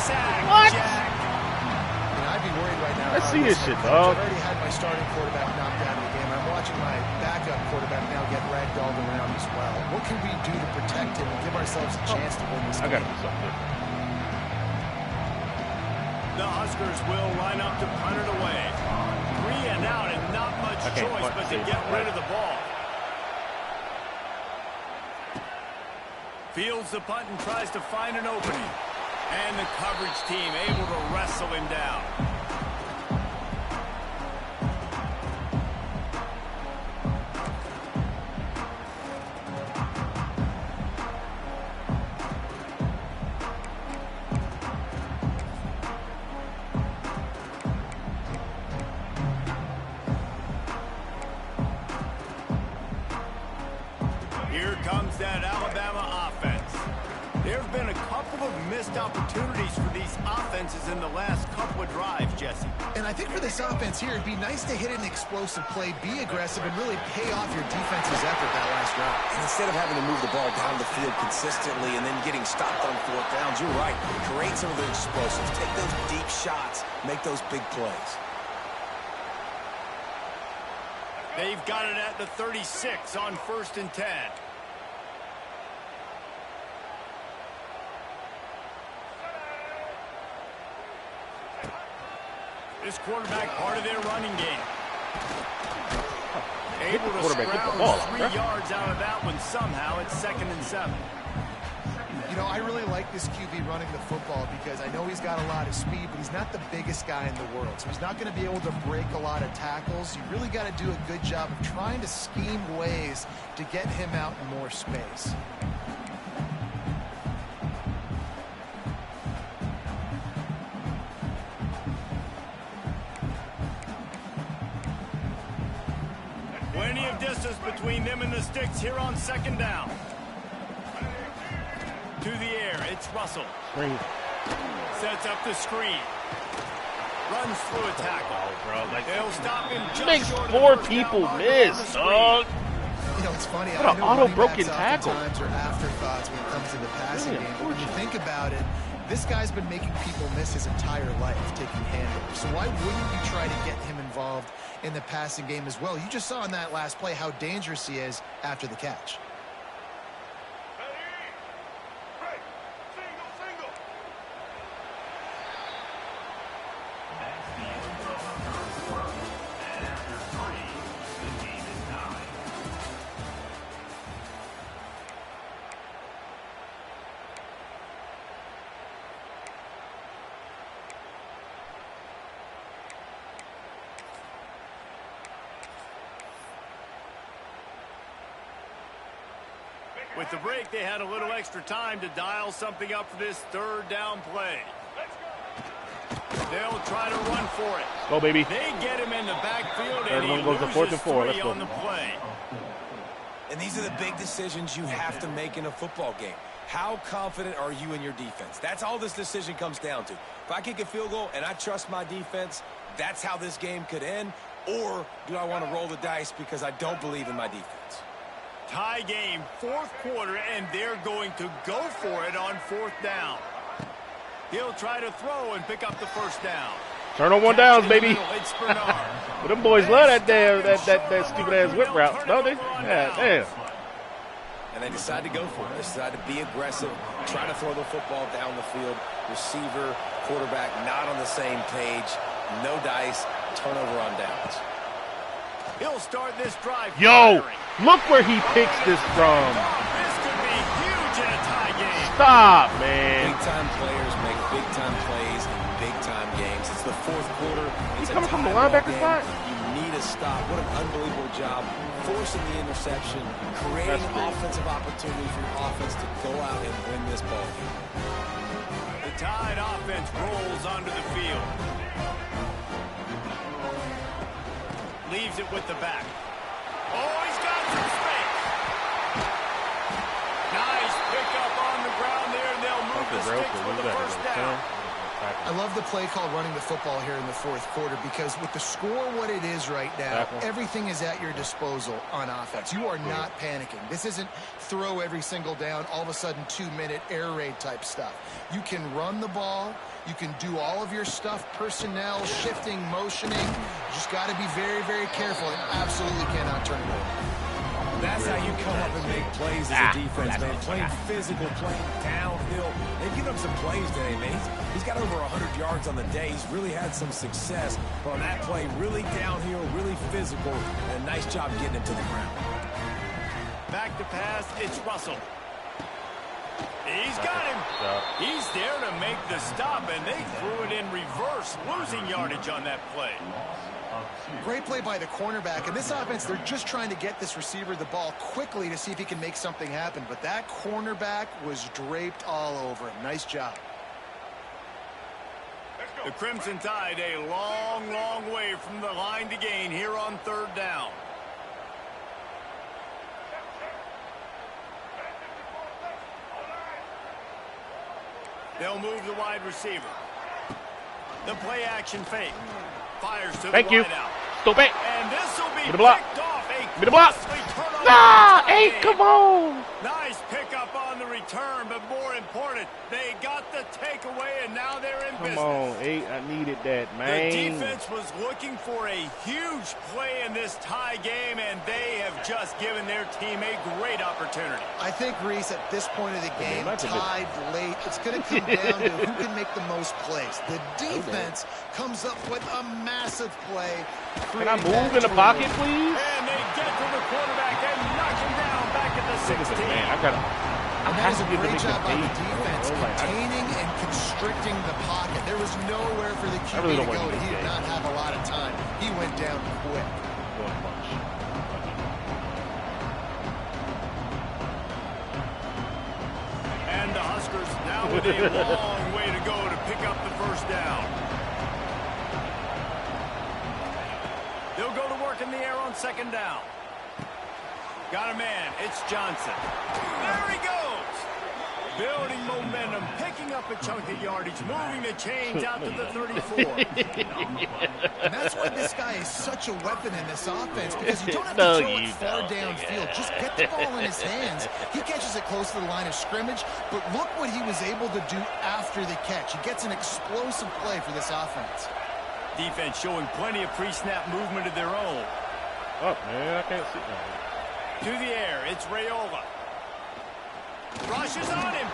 what?
I'd be worried right now.
Let's see this shit, dog.
I've already had my starting quarterback knocked out of the game. I'm watching my backup quarterback now get ragdolled around as well. What can we do to protect him and give ourselves a chance to win this game?
I gotta do something.
The Huskers will line up to punt it away. 3 and out, and not much choice but to get rid of the ball. Fields the punt and tries to find an opening. And the coverage team able to wrestle him down. that Alabama offense. There have been a couple of missed opportunities for these offenses in the last couple of drives, Jesse.
And I think for this offense here, it'd be nice to hit an explosive play, be aggressive, and really pay off your defense's effort that last drive.
And instead of having to move the ball down the field consistently and then getting stopped on fourth downs, you're right. Create some of the explosives. Take those deep shots. Make those big plays.
They've got it at the 36 on 1st and 10. This quarterback part of their running game. Able to scrounge 3 yards out of that one somehow. It's 2nd and 7.
You know, I really like this QB running the football because I know he's got a lot of speed, but he's not the biggest guy in the world. So he's not going to be able to break a lot of tackles. You really got to do a good job of trying to scheme ways to get him out in more space.
Plenty of distance between them and the sticks here on 2nd down. To the air, it's Russell.
Screen.
Sets up the screen. Runs through a tackle. They'll stop him just
Makes
short of
4
the first
people
down marker on the
miss,
screen.
dog.
You know, it's funny.
What
I
an
know
auto
running
broken
backs
tackle.
oftentimes are afterthoughts when it comes to the passing
Really
game. But when you think about it, this guy's been making people miss his entire life taking handoffs. So why wouldn't you try to get him involved in the passing game as well? You just saw in that last play how dangerous he is after the catch.
With the break, they had a little extra time to dial something up for this 3rd down play. They'll try to run for it.
Go, baby.
They get him in the backfield,
Third
and
one
he
goes to 4th and
loses
4.
3
Let's go.
on the play.
And these are the big decisions you have to make in a football game. How confident are you in your defense? That's all this decision comes down to. If I kick a field goal and I trust my defense, that's how this game could end. Or do I want to roll the dice because I don't believe in my defense?
Tie game, 4th quarter, and they're going to go for it on 4th down. He'll try to throw and pick up the 1st down.
Turn on 1 downs, baby.
It's Bernard.
But them boys love that damn that stupid ass whip route, don't they? Yeah, damn.
And they decide to go for it. They decide to be aggressive, try to throw the football down the field. Receiver, quarterback not on the same page. No dice, turnover on downs.
He'll start this drive.
Yo,
firing.
look where he picks this from.
This could be huge in a tie game.
Stop, man.
Big-time players make big-time plays in big-time games. It's the 4th quarter.
He's coming from the linebacker spot.
You need a stop. What an unbelievable job. Forcing the interception, creating offensive opportunity for your offense to go out and win this ball game.
The Tide offense rolls onto the field. Leaves it with the back. Oh, he's got some space. Nice pickup on the ground there, and they'll move the sticks for the 1st down.
I love the play called running the football here in the 4th quarter because with the score what it is right now, everything is at your disposal on offense. You are not panicking. This isn't throw every single down, all of a sudden 2-minute air raid type stuff. You can run the ball. You can do all of your stuff, personnel, shifting, motioning. You just got to be very, very careful and absolutely cannot turn it over.
That's how you come up and make plays as a defense, man. Playing physical, playing downhill. They've given him some plays today, man. He's got over 100 yards on the day. He's really had some success. But on that play, really downhill, really physical, and a nice job getting him to the ground.
Back to pass, it's Russell. He's got him. He's there to make the stop, and they threw it in reverse, losing yardage on that play.
Great play by the cornerback. And this offense, they're just trying to get this receiver the ball quickly to see if he can make something happen. But that cornerback was draped all over him. Nice job.
The Crimson Tide a long, long way from the line to gain here on 3rd down. They'll move the wide receiver. The play action fake. Fires to
Thank
the
you.
wide out.
Stupid.
And this will be
Give me the block.
picked off.
Give me the block. Nah, hey, come on.
Nice pickup on the return, but more important, they got the takeaway, and now they're in business.
Come on, 8. I needed that, man.
The defense was looking for a huge play in this tie game, and they have just given their team a great opportunity.
I think, Reese, at this point of the game, tied late, it's going to come down to who can make the most plays. The defense comes up with a massive play.
Can I move in the pocket, please?
And they get to the quarterback and knock him down back at the 16.
Man, I
that was a great job by the defense,
Like,
containing and constricting the pocket. There was nowhere for the QB to go. He did not have a lot of time. He went down quick.
And the Huskers now with a long way to go to pick up the first down. They'll go to work in the air on second down. Got a man. It's Johnson. There he goes. Building momentum, picking up a chunk of yardage, moving the chains out to the 34.
And that's why this guy is such a weapon in this offense, because you don't have to throw it far downfield. Just get the ball in his hands. He catches it close to the line of scrimmage, but look what he was able to do after the catch. He gets an explosive play for this offense.
Defense showing plenty of pre-snap movement of their own.
Oh, man, I can't see that.
To the air, it's Raiola. Rushes on him.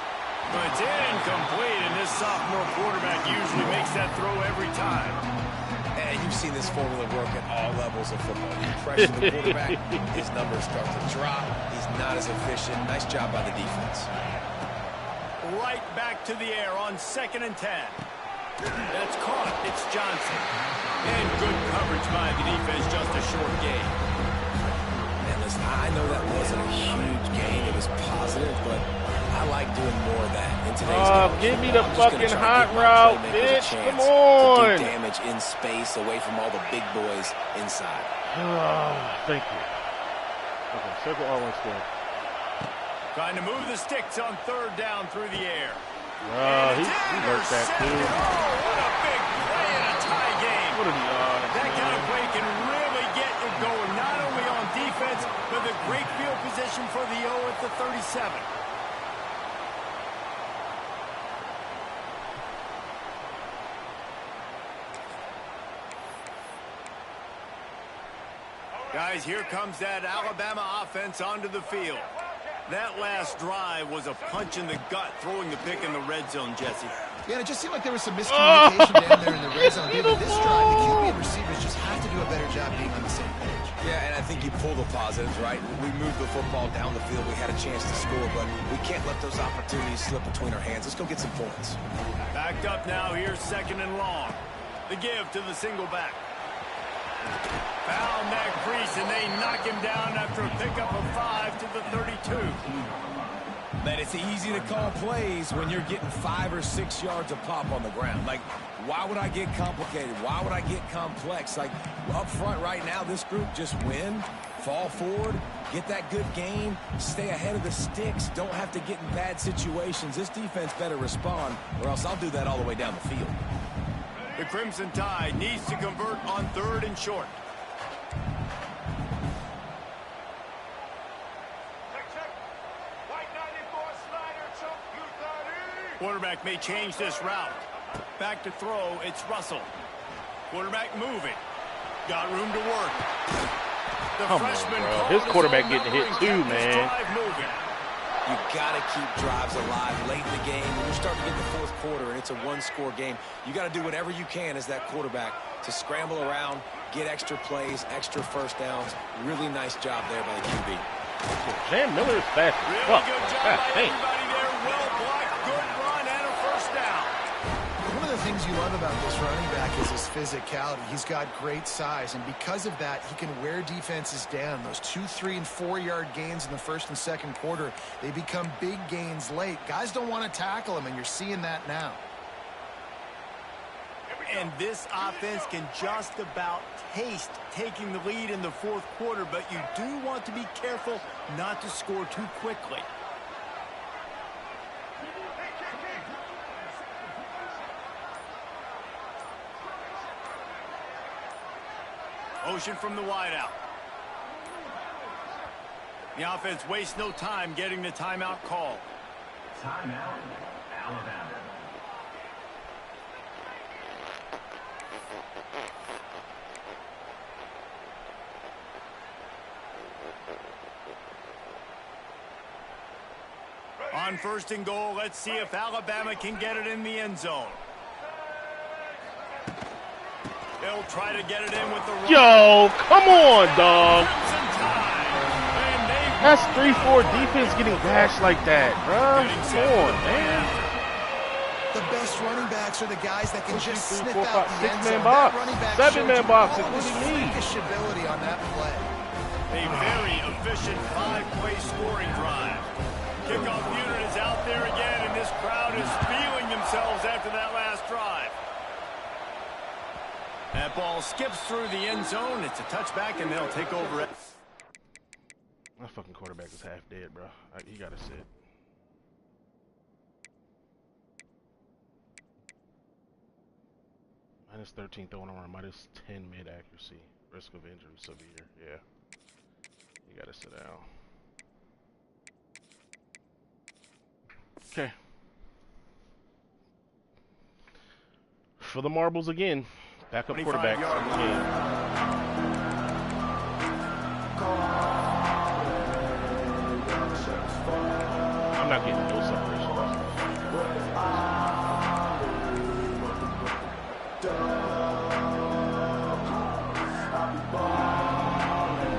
But it's incomplete, and this sophomore quarterback usually makes that throw every time.
And you've seen this formula work at all levels of football. You pressure the quarterback, his numbers start to drop. He's not as efficient. Nice job by the defense.
Right back to the air on 2nd and 10. That's caught. It's Johnson. And good coverage by the defense, just a short gain.
And listen, I know that wasn't a huge gain. It was positive, but I like doing more of that in today's game.
Give me the fucking hot route, bitch. Come on.
To do damage in space away from all the big boys inside.
Thank you. Okay, circle R1 score.
Trying to move the sticks on 3rd down through the air.
He worked that too.
Oh, what a big play in a tie game.
What are the odds?
That kind of play can really get you going, not only on defense, but the great field position for the O at the 37. Guys, here comes that Alabama offense onto the field. That last drive was a punch in the gut, throwing the pick in the red zone, Jesse.
Yeah, it just seemed like there was some miscommunication down there in the red zone. This drive, the QB and receivers just have to do a better job being on the same page.
Yeah, and I think you pull the positives, right? We moved the football down the field. We had a chance to score, but we can't let those opportunities slip between our hands. Let's go get some points.
Backed up now. Here's 2nd and long. The give to the single back. Found that crease, and they knock him down after a pickup of 5 to the 32.
Man, it's easy to call plays when you're getting 5 or 6 yards of pop on the ground. Like, why would I get complicated? Why would I get complex? Like, up front right now, this group just win, fall forward, get that good gain, stay ahead of the sticks, don't have to get in bad situations. This defense better respond, or else I'll do that all the way down the field.
The Crimson Tide needs to convert on 3rd and short. Quarterback may change this route. Back to throw, it's Russell. Quarterback moving. Got room to work. The freshman
on, bro. His quarterback getting hit too, man.
You got to keep drives alive late in the game. When you're starting to get the 4th quarter and it's a 1-score game, you got to do whatever you can as that quarterback to scramble around, get extra plays, extra first downs. Really nice job there by the QB.
Jan Miller is fast.
Really good job by everybody there. Well blocked, good run, and a first down.
One of the things you love about this running back is his physicality. He's got great size, and because of that, he can wear defenses down. Those 2-, 3-, and 4-yard gains in the 1st and 2nd quarter, they become big gains late. Guys don't want to tackle him, and you're seeing that now.
And this offense can just about taste taking the lead in the 4th quarter, but you do want to be careful not to score too quickly. Motion from the wideout. The offense wastes no time getting the timeout call.
Timeout, Alabama.
On 1st and goal, let's see if Alabama can get it in the end zone. They'll try to get it in with the run.
Yo, come on, dog. That's 3-4 defense getting bashed like that, bro. Come on, man.
The best running backs are the guys that can just sniff
4,
out
5,
the end
6-man
zone.
box,
That running back
7-man box,
showed you all of his
including me.
freakish ability on that play.
A very efficient 5-play scoring drive. Kickoff unit is out there again, and this crowd is feeling themselves after that last drive. That ball skips through the end zone. It's a touchback, and they'll take over it.
My fucking quarterback is half dead, bro. He gotta sit. Minus 13 throwing around, minus 10 mid accuracy. Risk of injury severe. Yeah. You gotta sit down. Okay. For the marbles again. Backup quarterback. I'm not getting no separation.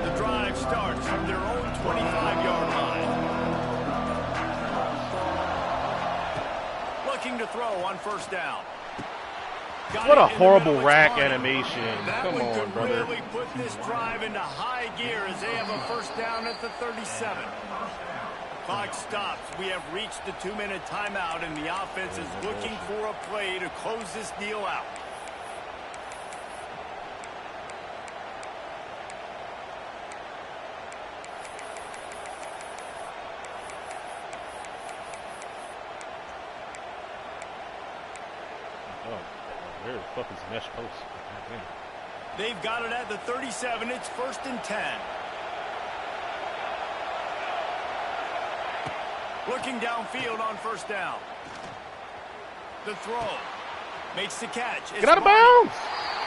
The drive starts from their own 25-yard line. Looking to throw on 1st down.
What a horrible rack animation. Come on, brother.
Really put this drive into high gear as they have a 1st down at the 37. Clock stops. We have reached the 2-minute timeout, and the offense is looking for a play to close this deal out.
Where the fuck is the mesh post?
They've got it at the 37. It's 1st and 10. Looking downfield on 1st down. The throw. Makes the catch.
Get out of bounds!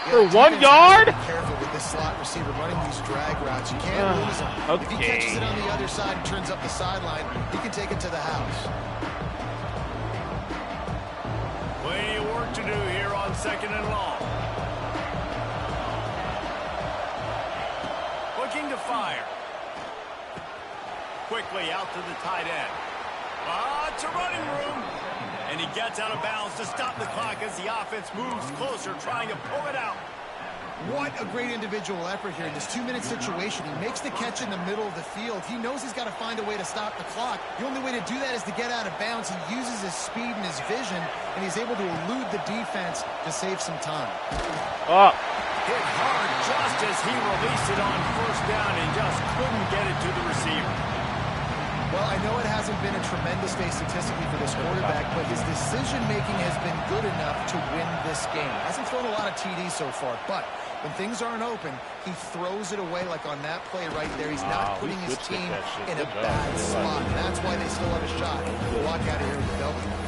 For 1 yard?
Be careful with this slot receiver running these drag routes. You can't lose him.
Okay.
If he catches it on the other side and turns up the sideline, he can take it to the house.
Plenty of work to do here on 2nd and long. Looking to fire. Quickly out to the tight end. It's a running room. And he gets out of bounds to stop the clock as the offense moves closer, trying to pull it out.
What a great individual effort here in this 2-minute situation. He makes the catch in the middle of the field. He knows he's got to find a way to stop the clock. The only way to do that is to get out of bounds. He uses his speed and his vision, and he's able to elude the defense to save some time.
Hit hard just as he released it on 1st down and just couldn't get it to the receiver.
Well, I know it hasn't been a tremendous day statistically for this quarterback, but his decision-making has been good enough to win this game. Hasn't thrown a lot of TDs so far, but when things aren't open, he throws it away like on that play right there. He's not putting his team in a bad spot, and that's why they still have a shot to walk out of here with a W.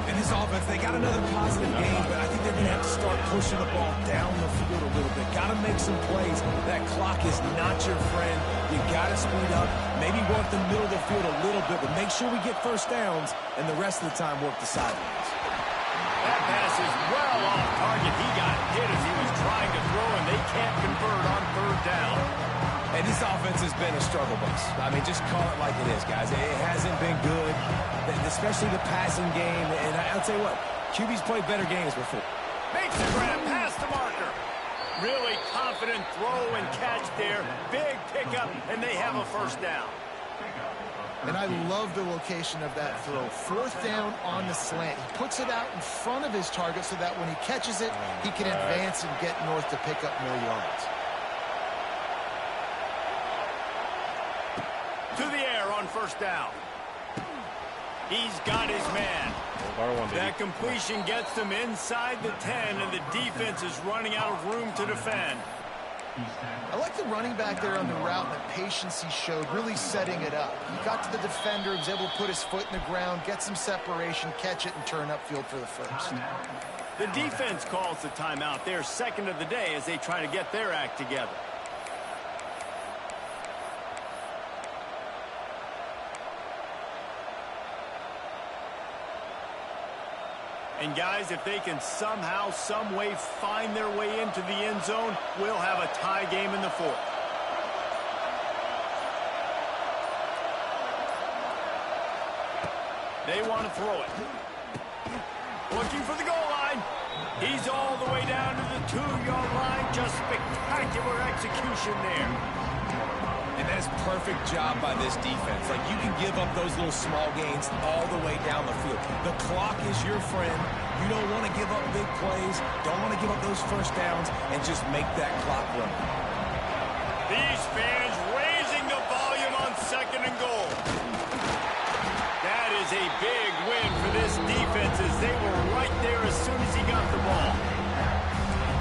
In this offense, they got another positive game, but I think they're going to have to start pushing the ball down the field a little bit. Got to make some plays. That clock is not your friend. You got to speed up, maybe work the middle of the field a little bit, but make sure we get 1st downs, and the rest of the time work the sidelines.
That pass is well off target. He got hit as he was trying to throw, and they can't convert on 3rd down.
And this offense has been a struggle bus. I mean, just call it like it is, guys. It hasn't been good, especially the passing game. And I'll tell you what, QB's played better games before.
Makes the grab past the marker. Really confident throw and catch there. Big pickup, and they have a 1st down.
And I love the location of that throw. 4th down on the slant. He puts it out in front of his target so that when he catches it, he can advance and get north to pick up more yards.
To the air on 1st down. He's got his man. That completion gets them inside the 10, and the defense is running out of room to defend.
I like the running back there on the route and the patience he showed, really setting it up. He got to the defender, was able to put his foot in the ground, get some separation, catch it, and turn upfield for the first.
The defense calls the timeout. Their second of the day as they try to get their act together. And guys, if they can somehow, some way find their way into the end zone, we'll have a tie game in the fourth. They want to throw it. Looking for the goal line. He's all the way down to the 2-yard line. Just spectacular execution there.
And that is perfect job by this defense. Like, you can give up those little small gains all the way down the field. The clock is your friend. You don't want to give up big plays. Don't want to give up those first downs and just make that clock run.
These fans raising the volume on 2nd and goal. That is a big win for this defense as they were right there as soon as he got the ball.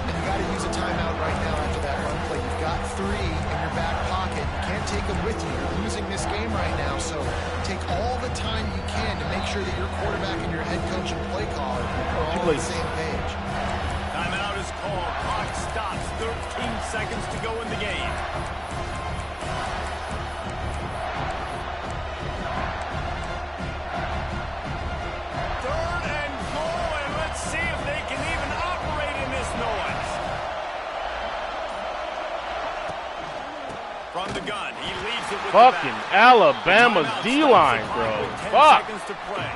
And you got to use a timeout right now after that run play. You've got 3 in your back pocket. You can't take them with you. You're losing this game right now, so take all the time you can to make sure that your quarterback and your head coach and play caller are all on the same page.
Timeout is called. Clock stops. 13 seconds to go in the game. Third and goal, and let's see if they can even operate in this noise. From the gun, he leaves it with
fucking
the back.
Alabama's D-line, bro. Fuck.
10 seconds to play.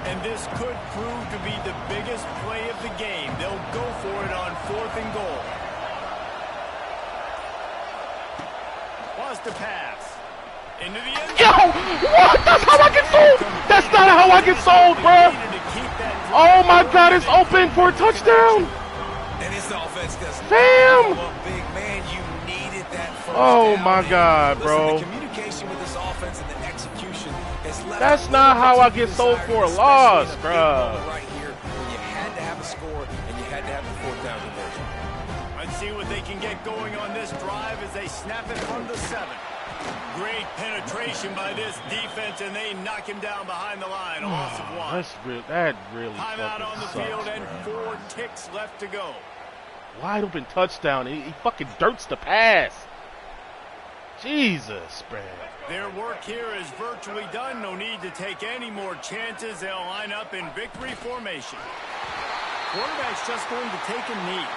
And this could prove to be the biggest play of the game. They'll go for it on 4th and goal. Lost a pass. Into the end zone.
Yo, what? That's how I get sold. That's not how I get sold, bro. Oh my God, it's open for a touchdown.
And this offense does
Damn.
big man. You needed that first
Oh
down.
my God,
Listen,
bro.
the communication with this offense and the execution has left
That's
a
not
little
how
bit
I
to
get
be
sold
desired,
for a
especially
loss,
in a big
bruh.
moment right here when you had to have a score and you had to have the 4th down conversion.
Let's see what they can get going on this drive as they snap it from the 7. Great penetration by this defense, and they knock him down behind the line. A loss of 1.
That really
Timeout on the
fucking
field
sucks,
and
bro.
4 ticks left to go.
Wide open touchdown. He fucking dirts the pass. Jesus, man.
Their work here is virtually done. No need to take any more chances. They'll line up in victory formation. Quarterback's just going to take a knee.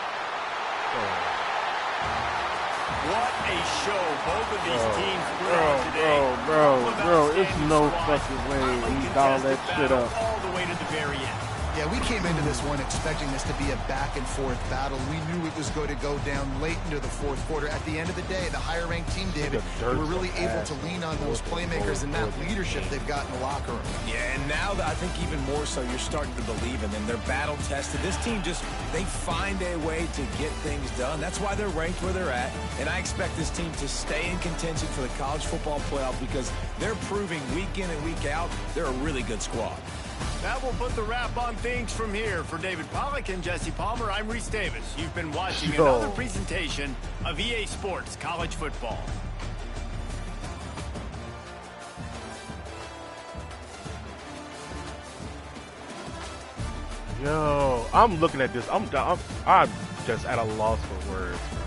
What a show both of these teams put on today.
Bro, it's no fucking way we dialed that shit up.
All the way to the very end.
Yeah, we came into this one expecting this to be a back-and-forth battle. We knew it was going to go down late into the 4th quarter. At the end of the day, the higher-ranked team, David, were really able to lean on those playmakers and that leadership they've got in the locker room.
Yeah, and now I think even more so, you're starting to believe in them. They're battle-tested. This team they find a way to get things done. That's why they're ranked where they're at. And I expect this team to stay in contention for the college football playoff because they're proving week in and week out they're a really good squad.
That will put the wrap on things from here. For David Pollack and Jesse Palmer, I'm Reese Davis. You've been watching another presentation of EA Sports College Football.
Yo, I'm looking at this. I'm just at a loss for words, bro.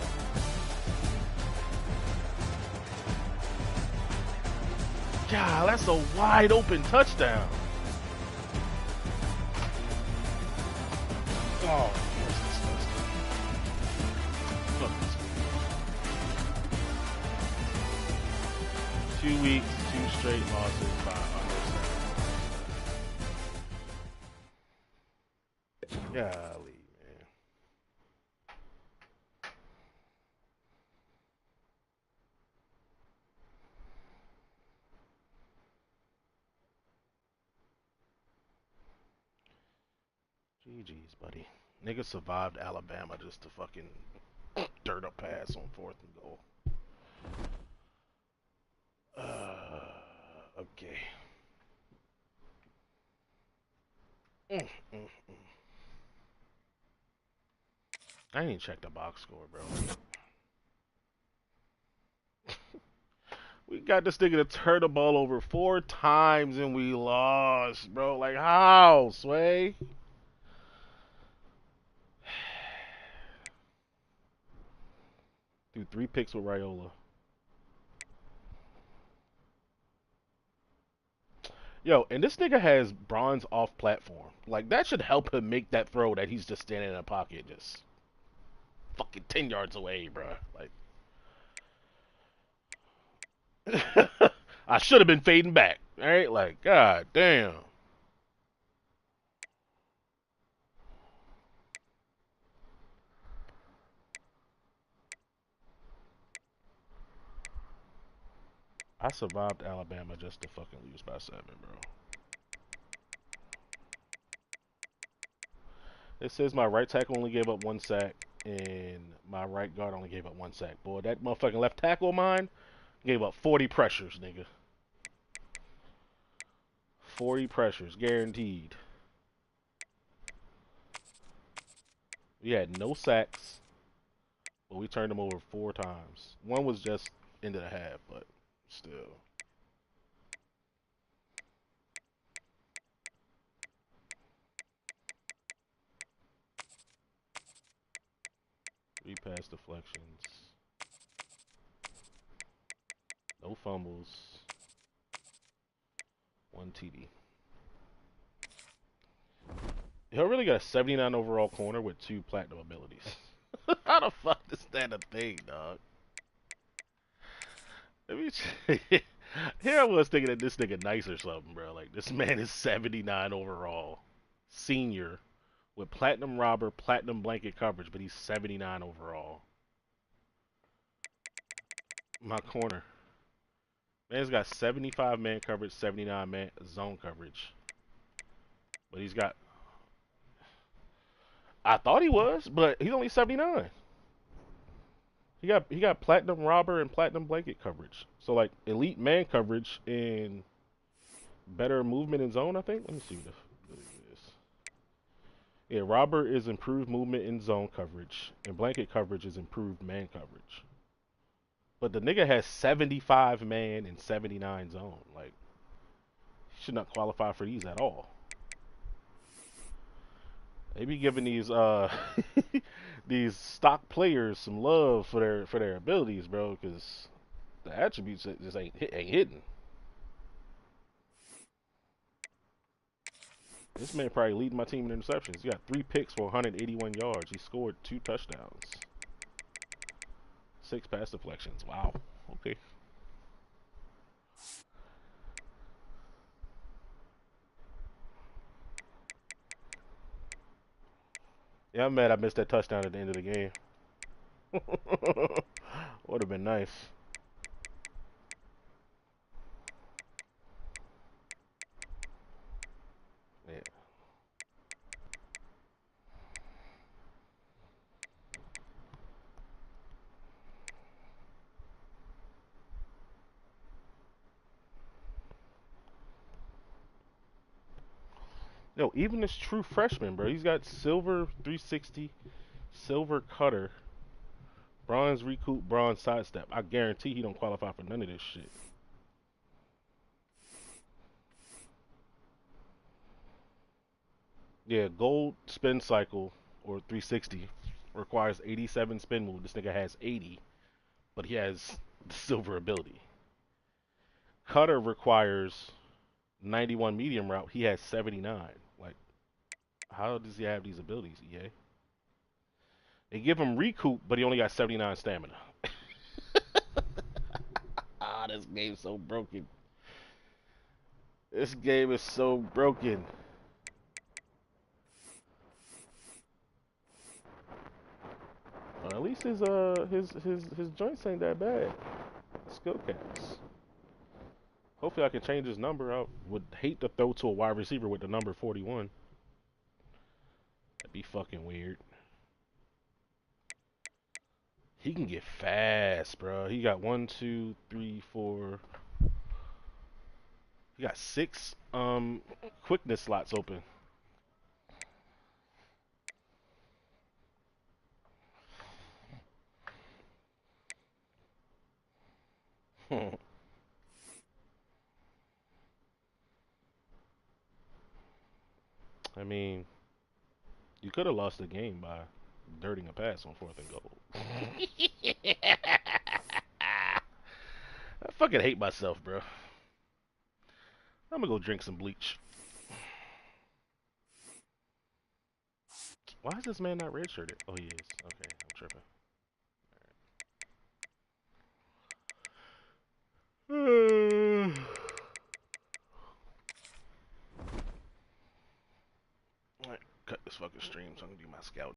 God, that's a wide open touchdown. Oh, that's disgusting. Fuck this. 2 weeks, 2 straight losses by under 7. Golly, man. GG's, buddy. Niggas survived Alabama just to fucking dirt up pass on 4th and goal. I didn't check the box score, bro. We got this nigga to turn the ball over 4 times and we lost, bro. Like, how, Sway? Threw 3 picks with Raiola. Yo, and this nigga has bronze off platform. Like, that should help him make that throw that he's just standing in a pocket just fucking 10 yards away, bro. Like, I should have been fading back, alright? Like, god damn. I survived Alabama just to fucking lose by 7, bro. It says my right tackle only gave up 1 sack, and my right guard only gave up 1 sack. Boy, that motherfucking left tackle of mine gave up 40 pressures, nigga. 40 pressures, guaranteed. We had no sacks, but we turned them over 4 times. One was just into the half, but still. Three pass deflections. No fumbles. 1 TD. He'll really got a 79 overall corner with 2 platinum abilities. How the fuck is that a thing, dog? Let me Here I was thinking that this nigga nice or something, bro. Like, this man is 79 overall. Senior. With platinum robber, platinum blanket coverage, but he's 79 overall. My corner. Man's got 75 man coverage, 79 man zone coverage. But he's got... I thought he was, but he's only 79. He got platinum robber and platinum blanket coverage. So like elite man coverage and better movement in zone, I think. Let me see what it is. Yeah, robber is improved movement in zone coverage, and blanket coverage is improved man coverage. But the nigga has 75 man and 79 zone. Like, he should not qualify for these at all. They be giving these these stock players some love for their abilities, bro, because the attributes just ain't hitting. This man probably leading my team in interceptions. He got 3 picks for 181 yards. He scored 2 touchdowns. 6 pass deflections. Wow. Okay. Yeah, I'm mad I missed that touchdown at the end of the game. Would have been nice. Yeah. Yo, even this true freshman, bro, he's got silver 360, silver cutter, bronze recoup, bronze sidestep. I guarantee he don't qualify for none of this shit. Yeah, gold spin cycle or 360 requires 87 spin move. This nigga has 80, but he has the silver ability. Cutter requires 91 medium route. He has 79. Like, how does he have these abilities, EA? They give him recoup, but he only got 79 stamina. Ah, this game's so broken. This game is so broken. At least his joints ain't that bad. Skill caps. Hopefully I can change his number. I would hate to throw to a wide receiver with the number 41. That'd be fucking weird. He can get fast, bro. He got 1, 2, 3, 4. He got 6 quickness slots open. I mean, you could have lost the game by dirting a pass on 4th and goal. I fucking hate myself, bro. I'm gonna go drink some bleach. Why is this man not redshirted? Oh, he is. Okay, I'm tripping. Alright, cut this fucking stream so I can do my scout.